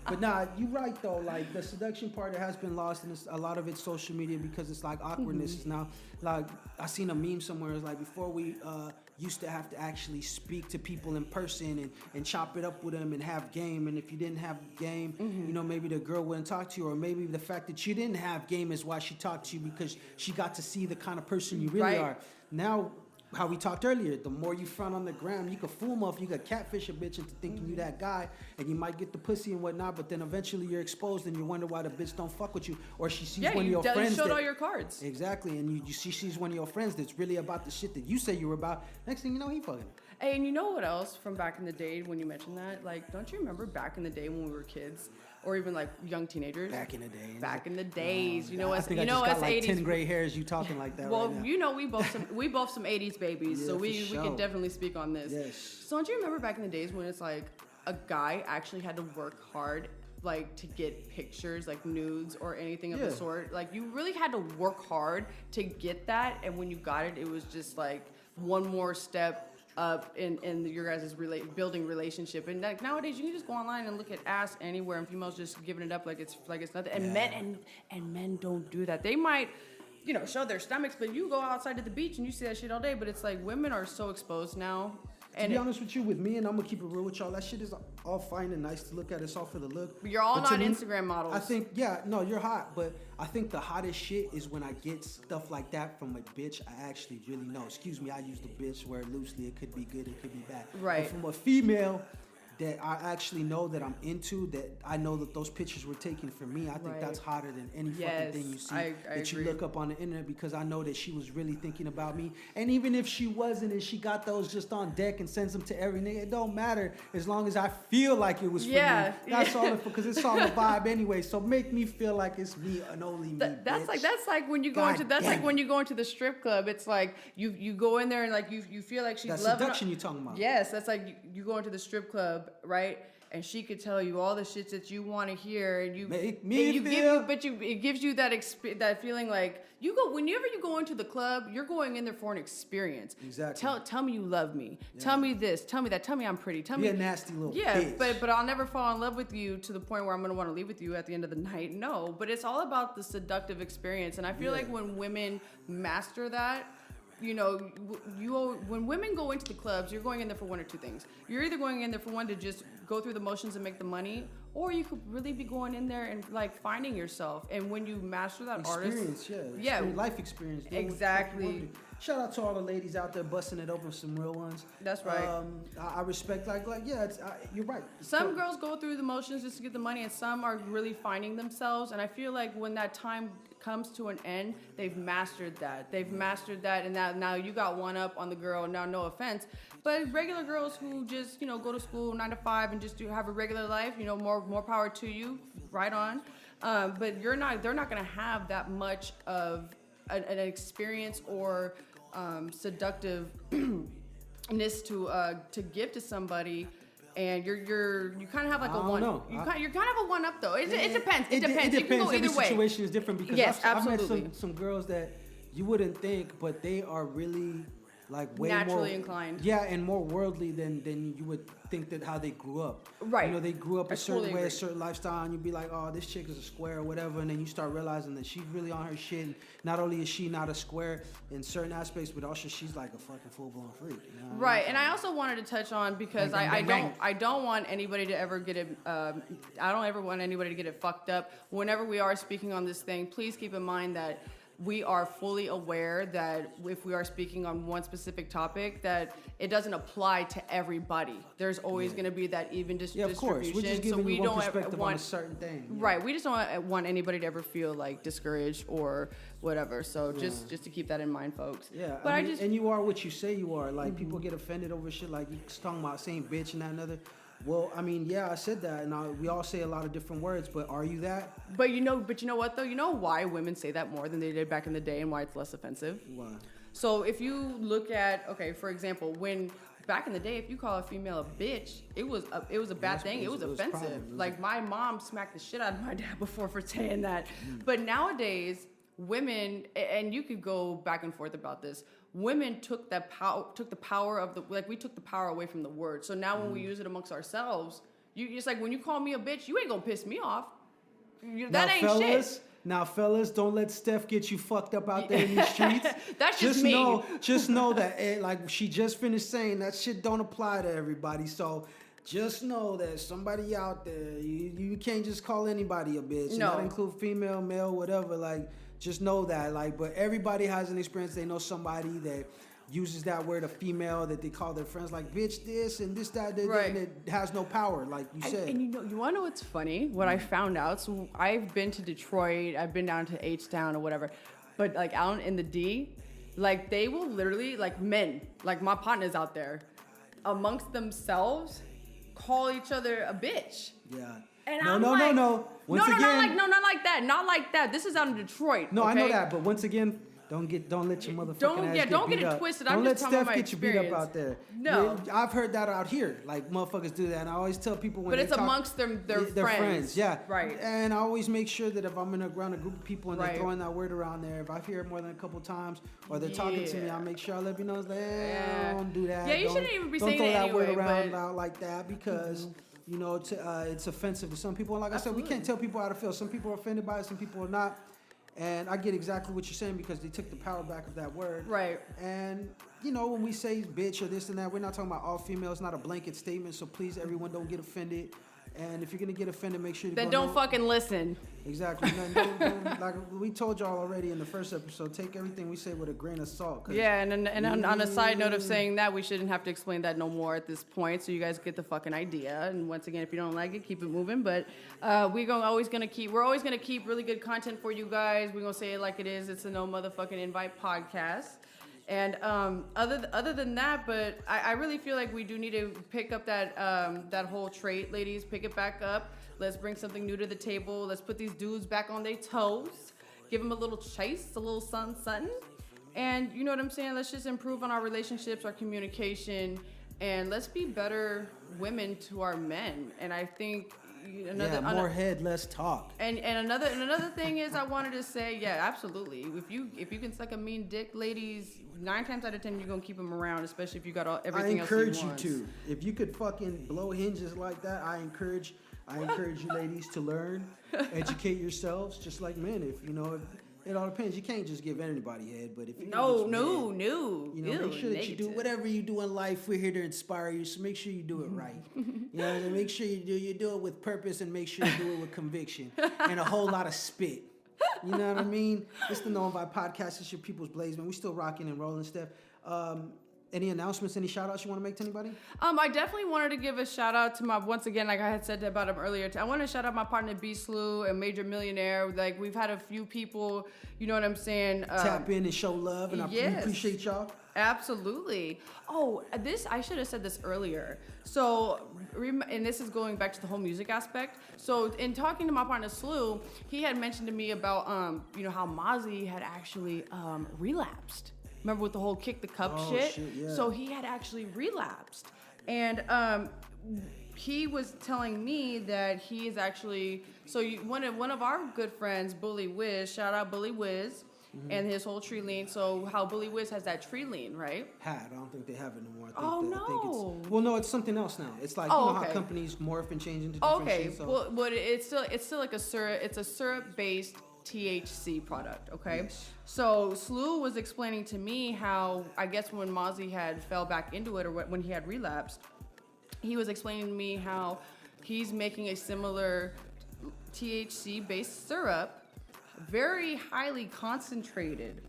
Speaker 2: But nah, you're right though. Like the seduction part, it has been lost, and a lot of it's social media because it's like awkwardness is now. Like I seen a meme somewhere. It's like before we used to have to actually speak to people in person and chop it up with them and have game. And if you didn't have game, you know, maybe the girl wouldn't talk to you, or maybe the fact that you didn't have game is why she talked to you, because she got to see the kind of person you really are. Now, how we talked earlier, the more you front on the gram, you could fool them off, you could catfish a bitch into thinking you that guy, and you might get the pussy and whatnot, but then eventually you're exposed and you wonder why the bitch don't fuck with you, or she sees one of your friends.
Speaker 3: You showed all your cards.
Speaker 2: Exactly, and she sees one of your friends that's really about the shit that you say you were about. Next thing you know, he fucking.
Speaker 3: Hey, and you know what else from back in the day when you mentioned that? Like, don't you remember back in the day when we were kids? Or even like young teenagers.
Speaker 2: Back in the day.
Speaker 3: Back in the days, you know,
Speaker 2: I think I just got like 10 gray hairs. You talking like that?
Speaker 3: Well,
Speaker 2: right now.
Speaker 3: you know, we both some 80s babies, so we can definitely speak on this.
Speaker 2: Yes.
Speaker 3: So don't you remember back in the days when it's like a guy actually had to work hard, like to get pictures, like nudes or anything of the sort? Like you really had to work hard to get that, and when you got it, it was just like one more step up in your guys' building relationship. And like nowadays you can just go online and look at ass anywhere, and females just giving it up like it's nothing. And men don't do that. They might, you know, show their stomachs, but you go outside to the beach and you see that shit all day. But it's like women are so exposed now.
Speaker 2: To be honest with you, with me, and I'm gonna keep it real with y'all, that shit is all fine and nice to look at. It's all for the look.
Speaker 3: But you're all not Instagram models.
Speaker 2: I think, you're hot, but I think the hottest shit is when I get stuff like that from a bitch I actually really know. Excuse me, I use the bitch word loosely. It could be good, it could be bad.
Speaker 3: Right.
Speaker 2: But from a female that I actually know that I'm into, that I know that those pictures were taken for me, I think that's hotter than any fucking thing you see that you look up on the internet, because I know that she was really thinking about me. And even if she wasn't and she got those just on deck and sends them to every nigga, it don't matter as long as I feel like it was for me. That's all, because it's all a vibe anyway. So make me feel like it's me and only me.
Speaker 3: That's like when you go into the strip club. It's like you go in there and like you feel like she's
Speaker 2: that's
Speaker 3: loving.
Speaker 2: Seduction you're talking about.
Speaker 3: Yes, that's like you go into the strip club, right? and she could tell you all the shit that you want to hear, and you
Speaker 2: make me feel.
Speaker 3: It gives you that feeling like whenever you go into the club, you're going in there for an experience.
Speaker 2: Exactly.
Speaker 3: Tell me you love me. Yeah. Tell me this. Tell me that. Tell me I'm pretty. Tell me
Speaker 2: a nasty little bitch.
Speaker 3: but I'll never fall in love with you to the point where I'm gonna want to leave with you at the end of the night. No, but it's all about the seductive experience, and I feel like when women master that. You know, when women go into the clubs, you're going in there for one or two things. You're either going in there for one to just go through the motions and make the money, or you could really be going in there and like finding yourself. And when you master that
Speaker 2: life experience.
Speaker 3: Exactly.
Speaker 2: Shout out to all the ladies out there busting it open, some real ones.
Speaker 3: That's right.
Speaker 2: I respect you're right.
Speaker 3: Some girls go through the motions just to get the money, and some are really finding themselves. And I feel like when that time comes to an end, they've mastered that, and now you got one up on the girl. Now, no offense, but regular girls who just go to school 9 to 5 and just have a regular life, more power to you, right on. But they're not gonna have that much of an experience or seductiveness to give to somebody. And you kind of have like a one. You're kind of a one up though. It depends. It depends.
Speaker 2: It depends.
Speaker 3: You can go either way.
Speaker 2: Every situation is different because
Speaker 3: I've
Speaker 2: met some girls that you wouldn't think, but they are really like way
Speaker 3: naturally
Speaker 2: more
Speaker 3: inclined.
Speaker 2: Yeah, and more worldly than you would think that how they grew up.
Speaker 3: Right.
Speaker 2: They grew up a certain
Speaker 3: totally
Speaker 2: way,
Speaker 3: agree.
Speaker 2: a certain lifestyle, and you'd be like, oh, this chick is a square or whatever, and then you start realizing that she's really on her shit. And not only is she not a square in certain aspects, but also she's like a fucking full-blown freak.
Speaker 3: Right, and I also wanted to touch on because I don't want anybody to ever get it. I don't ever want anybody to get it fucked up. Whenever we are speaking on this thing, please keep in mind that we are fully aware that if we are speaking on one specific topic, that it doesn't apply to everybody. There's always going to be that even distribution.
Speaker 2: Yeah, of course. We're just giving you one perspective on a certain thing.
Speaker 3: Yeah. Right. We just don't want anybody to ever feel like discouraged or whatever. So just to keep that in mind, folks.
Speaker 2: Yeah. But and you are what you say you are. Like people get offended over shit like you talking about saying bitch and that and other. Well, I mean, yeah, I said that, and we all say a lot of different words, but are you that?
Speaker 3: But you know what though? You know why women say that more than they did back in the day, and why it's less offensive?
Speaker 2: Why?
Speaker 3: So if you look at, for example, when back in the day, if you call a female a bitch, it was a bad thing. It was offensive. Like my mom smacked the shit out of my dad before for saying that. But nowadays, women, and you could go back and forth about this. Women took the power of we took the power away from the word. So now when we use it amongst ourselves, it's like when you call me a bitch, you ain't gonna piss me off. That ain't shit.
Speaker 2: Now, fellas, don't let Steph get you fucked up out there in these streets.
Speaker 3: That's just me.
Speaker 2: Just know that, like she just finished saying, that shit don't apply to everybody. So just know that somebody out there, you can't just call anybody a bitch.
Speaker 3: No.
Speaker 2: Not include female, male, whatever. Like, just know that. Like, but everybody has an experience. They know somebody that uses that word, a female, that they call their friends like bitch this and this, that,
Speaker 3: right.
Speaker 2: And it has no power, like you said.
Speaker 3: And you want to know what's funny? What I found out, so I've been to Detroit, I've been down to H-Town or whatever, but like out in the D, like they will literally, like men, like my partners out there, amongst themselves, call each other a bitch.
Speaker 2: Yeah.
Speaker 3: And
Speaker 2: no. Once
Speaker 3: not
Speaker 2: again,
Speaker 3: not like that. This is out in Detroit.
Speaker 2: No,
Speaker 3: okay?
Speaker 2: I know that, but once again, don't let your motherfucking ass
Speaker 3: don't
Speaker 2: get
Speaker 3: get it
Speaker 2: up.
Speaker 3: twisted.
Speaker 2: Don't
Speaker 3: I'm
Speaker 2: let
Speaker 3: just talking
Speaker 2: Steph
Speaker 3: about my
Speaker 2: get you beat up
Speaker 3: experience.
Speaker 2: out there.
Speaker 3: No,
Speaker 2: yeah, I've heard that out here. Like motherfuckers do that, and I always tell people when.
Speaker 3: But
Speaker 2: they
Speaker 3: it's
Speaker 2: talk,
Speaker 3: amongst their friends.
Speaker 2: Yeah,
Speaker 3: right.
Speaker 2: And I always make sure that if I'm around a group of people and
Speaker 3: right.
Speaker 2: they're throwing that word around there, if I hear it more than a couple times or they're talking to me, I'll make sure I let you know. Don't do that.
Speaker 3: Yeah, you shouldn't even be saying
Speaker 2: that
Speaker 3: anyway.
Speaker 2: Don't throw that word around like that because. You know, it's offensive to some people. And like
Speaker 3: Absolutely.
Speaker 2: I said, we can't tell people how to feel. Some people are offended by it, some people are not. And I get exactly what you're saying because they took the power back of that word.
Speaker 3: Right.
Speaker 2: And, you know, when we say bitch or this and that, we're not talking about all females. It's not a blanket statement. So please, everyone, don't get offended. And if you're going to get offended, make sure you
Speaker 3: then don't fucking listen.
Speaker 2: Exactly. Don't, like we told y'all already in the first episode, take everything we say with a grain of salt.
Speaker 3: Yeah, and on a side note of saying that, we shouldn't have to explain that no more at this point, so you guys get the fucking idea. And once again, if you don't like it, keep it moving. But we're always gonna keep really good content for you guys. We're gonna say it like it is. It's a No Motherfucking Invite podcast. And other than that, but I really feel like we do need to pick up that whole trait, ladies. Pick it back up. Let's bring something new to the table. Let's put these dudes back on their toes. Give them a little chase, a little something. And you know what I'm saying? Let's just improve on our relationships, our communication, and let's be better women to our men. And I think
Speaker 2: more head, less talk.
Speaker 3: And another thing is I wanted to say, yeah, absolutely. If you can suck a mean dick, ladies, 9 times out of 10 you're gonna keep them around, especially if you got everything else. I encourage you to.
Speaker 2: If you could fucking blow hinges like that, I encourage you ladies to learn, educate yourselves, just like men. It all depends. You can't just give anybody head, but if you
Speaker 3: no,
Speaker 2: make sure that you do whatever you do in life. We're here to inspire you, so make sure you do it right. Make sure you do it with purpose, and make sure you do it with conviction and a whole lot of spit. You know what I mean? It's the No Invite Podcast. It's your people's blaze, man. We still rocking and rolling, Steph. Any announcements, any shout-outs you want to make to anybody?
Speaker 3: I definitely wanted to give a shout-out to once again, like I had said about him earlier, I want to shout out my partner, B. Slew, a major millionaire. Like, we've had a few people, you know what I'm saying?
Speaker 2: Tap in and show love, and we appreciate y'all.
Speaker 3: Absolutely. Oh, I should have said this earlier. So, and this is going back to the whole music aspect. So, in talking to my partner, Slew, he had mentioned to me about, how Mozzie had actually relapsed. Remember with the whole kick the cup shit? Yeah. So he had actually relapsed. And he was telling me that he is actually... So one of our good friends, Bully Wiz, shout out Bully Wiz, and his whole tree lean. So how Bully Wiz has that tree lean, right?
Speaker 2: I don't think they have it no more.
Speaker 3: No.
Speaker 2: No, it's something else now. It's like, how companies morph and change into different shit. So.
Speaker 3: Well, it's still like a syrup. It's a syrup-based THC product, okay?
Speaker 2: Yes.
Speaker 3: So Slew was explaining to me how, I guess when Mozzie had fell back into it, or when he had relapsed, he was explaining to me how he's making a similar THC-based syrup, very highly concentrated.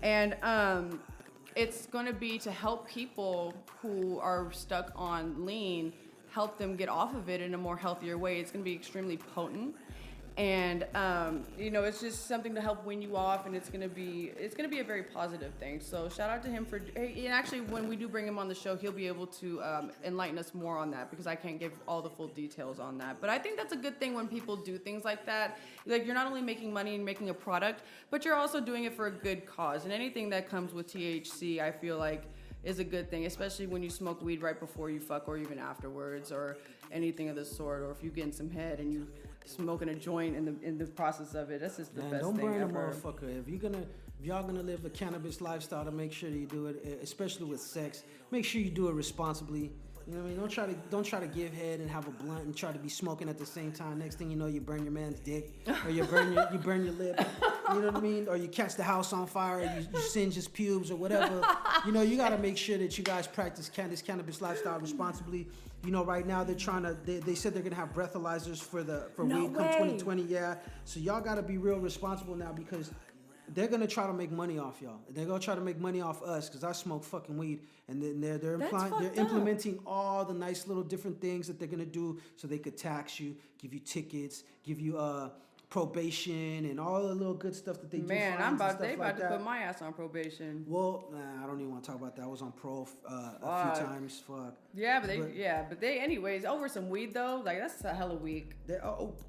Speaker 3: And it's going to be to help people who are stuck on lean, help them get off of it in a more healthier way. It's going to be extremely potent. And it's just something to help wean you off, and it's gonna be a very positive thing. So shout out to him and actually when we do bring him on the show, he'll be able to enlighten us more on that, because I can't give all the full details on that. But I think that's a good thing when people do things like that. Like, you're not only making money and making a product, but you're also doing it for a good cause. And anything that comes with THC, I feel like, is a good thing, especially when you smoke weed right before you fuck, or even afterwards, or anything of the sort, or if you're getting some head and you smoking a joint in the process of it. That's just the best thing ever.
Speaker 2: Don't burn a motherfucker. If y'all gonna live a cannabis lifestyle, to make sure that you do it, especially with sex, make sure you do it responsibly. You know what I mean? Don't try to give head and have a blunt and try to be smoking at the same time. Next thing you know, you burn your man's dick, or you burn your lip. You know what I mean? Or you catch the house on fire, or you singe his pubes, or whatever. You gotta make sure that you guys practice this cannabis lifestyle responsibly. Right now they said they're gonna have breathalyzers for weed come 2020. Yeah, so y'all gotta be real responsible now, because they're gonna try to make money off y'all. They're gonna try to make money off us, because I smoke fucking weed, and then they're implementing all the nice little different things that they're gonna do, so they could tax you, give you tickets, give you probation, and all the little good stuff that they do.
Speaker 3: Man, they about to put my ass on probation.
Speaker 2: Well, I don't even want to talk about that. I was on pro a few times. Fuck.
Speaker 3: But they anyways, over some weed though, like, that's a hella week.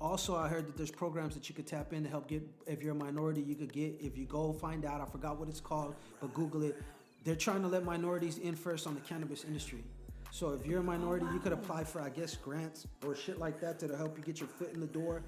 Speaker 2: Also, I heard that there's programs that you could tap in to help get, if you're a minority, you could get, if you go find out, I forgot what it's called, but Google it. They're trying to let minorities in first on the cannabis industry. So if you're a minority, you could apply for, I guess, grants or shit like that to help you get your foot in the door.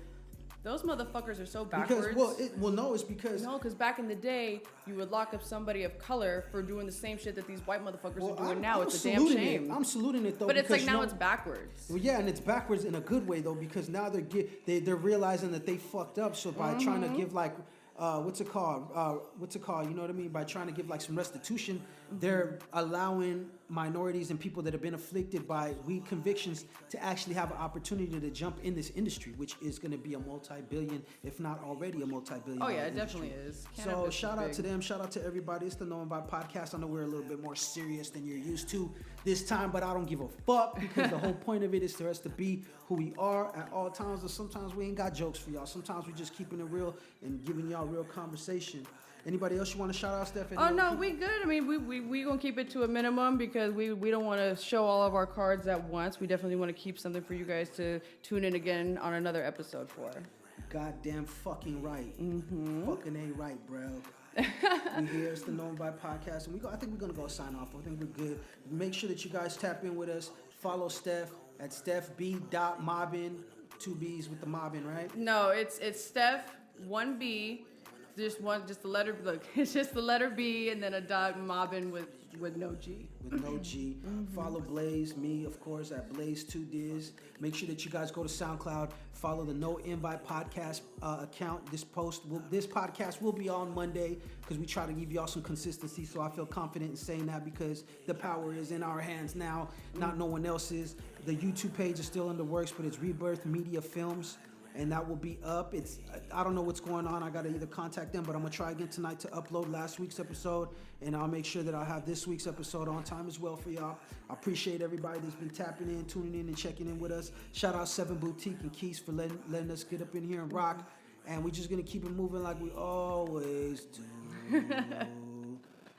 Speaker 3: Those motherfuckers are so backwards. Because back in the day, you would lock up somebody of color for doing the same shit that these white motherfuckers are doing now. It's a damn shame.
Speaker 2: I'm saluting it though.
Speaker 3: But it's like now it's backwards.
Speaker 2: Well, yeah, and it's backwards in a good way though, because now they're realizing that they fucked up. So by trying to give like what's it called? You know what I mean? By trying to give like some restitution, they're allowing minorities and people that have been afflicted by weed convictions to actually have an opportunity to jump in this industry, which is going to be a multi-billion, if not already a multi-billion.
Speaker 3: Oh yeah, it definitely is.
Speaker 2: So shout out to them. Shout out to everybody. It's the No Invite Podcast. I know we're a little bit more serious than you're used to this time, but I don't give a fuck, because the whole point of it is for us to be who we are at all times. And sometimes we ain't got jokes for y'all. Sometimes we just keeping it real and giving y'all real conversation. Anybody else you want to shout out, Steph?
Speaker 3: Oh no, we good. I mean, we gonna keep it to a minimum, because we don't want to show all of our cards at once. We definitely want to keep something for you guys to tune in again on another episode for.
Speaker 2: Goddamn fucking right. Mm-hmm. Fucking ain't right, bro. We here. It's the No Invite Podcast, and I think we're gonna go sign off. I think we're good. Make sure that you guys tap in with us. Follow Steph at StephB.Mobbin. 2 B's with the mobbin, right?
Speaker 3: No, it's Steph 1B, just the letter. Look, it's just the letter B and then a dot mobbin with no G.
Speaker 2: With no G. Follow Blaze, me, of course, at Blaze2Diz. Make sure that you guys go to SoundCloud. Follow the No Invite Podcast account. This podcast will be on Monday because we try to give y'all some consistency. So I feel confident in saying that because the power is in our hands now, not no one else's. The YouTube page is still in the works, but it's ribirthmediafilmz. And that will be up. I don't know what's going on. I got to either contact them, but I'm going to try again tonight to upload last week's episode. And I'll make sure that I'll have this week's episode on time as well for y'all. I appreciate everybody that's been tapping in, tuning in, and checking in with us. Shout out 7 Boutique and Keys for letting us get up in here and rock. And we're just going to keep it moving like we always do.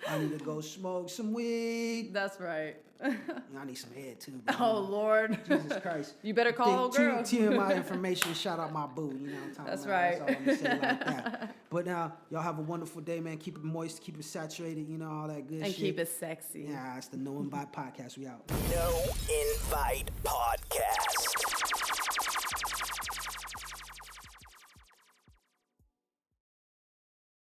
Speaker 2: I need to go smoke some weed.
Speaker 3: That's right.
Speaker 2: I need some head too. Bro.
Speaker 3: Oh Lord.
Speaker 2: Jesus Christ.
Speaker 3: You better call old girl.
Speaker 2: TMI information. Shout out my boo. You know what I'm talking
Speaker 3: That's
Speaker 2: about.
Speaker 3: right.
Speaker 2: That's all I'm gonna say like that. But now y'all have a wonderful day, man. Keep it moist, keep it saturated. You know all that good shit.
Speaker 3: And keep it sexy.
Speaker 2: Yeah, it's the No Invite Podcast. We out.
Speaker 1: No Invite Podcast.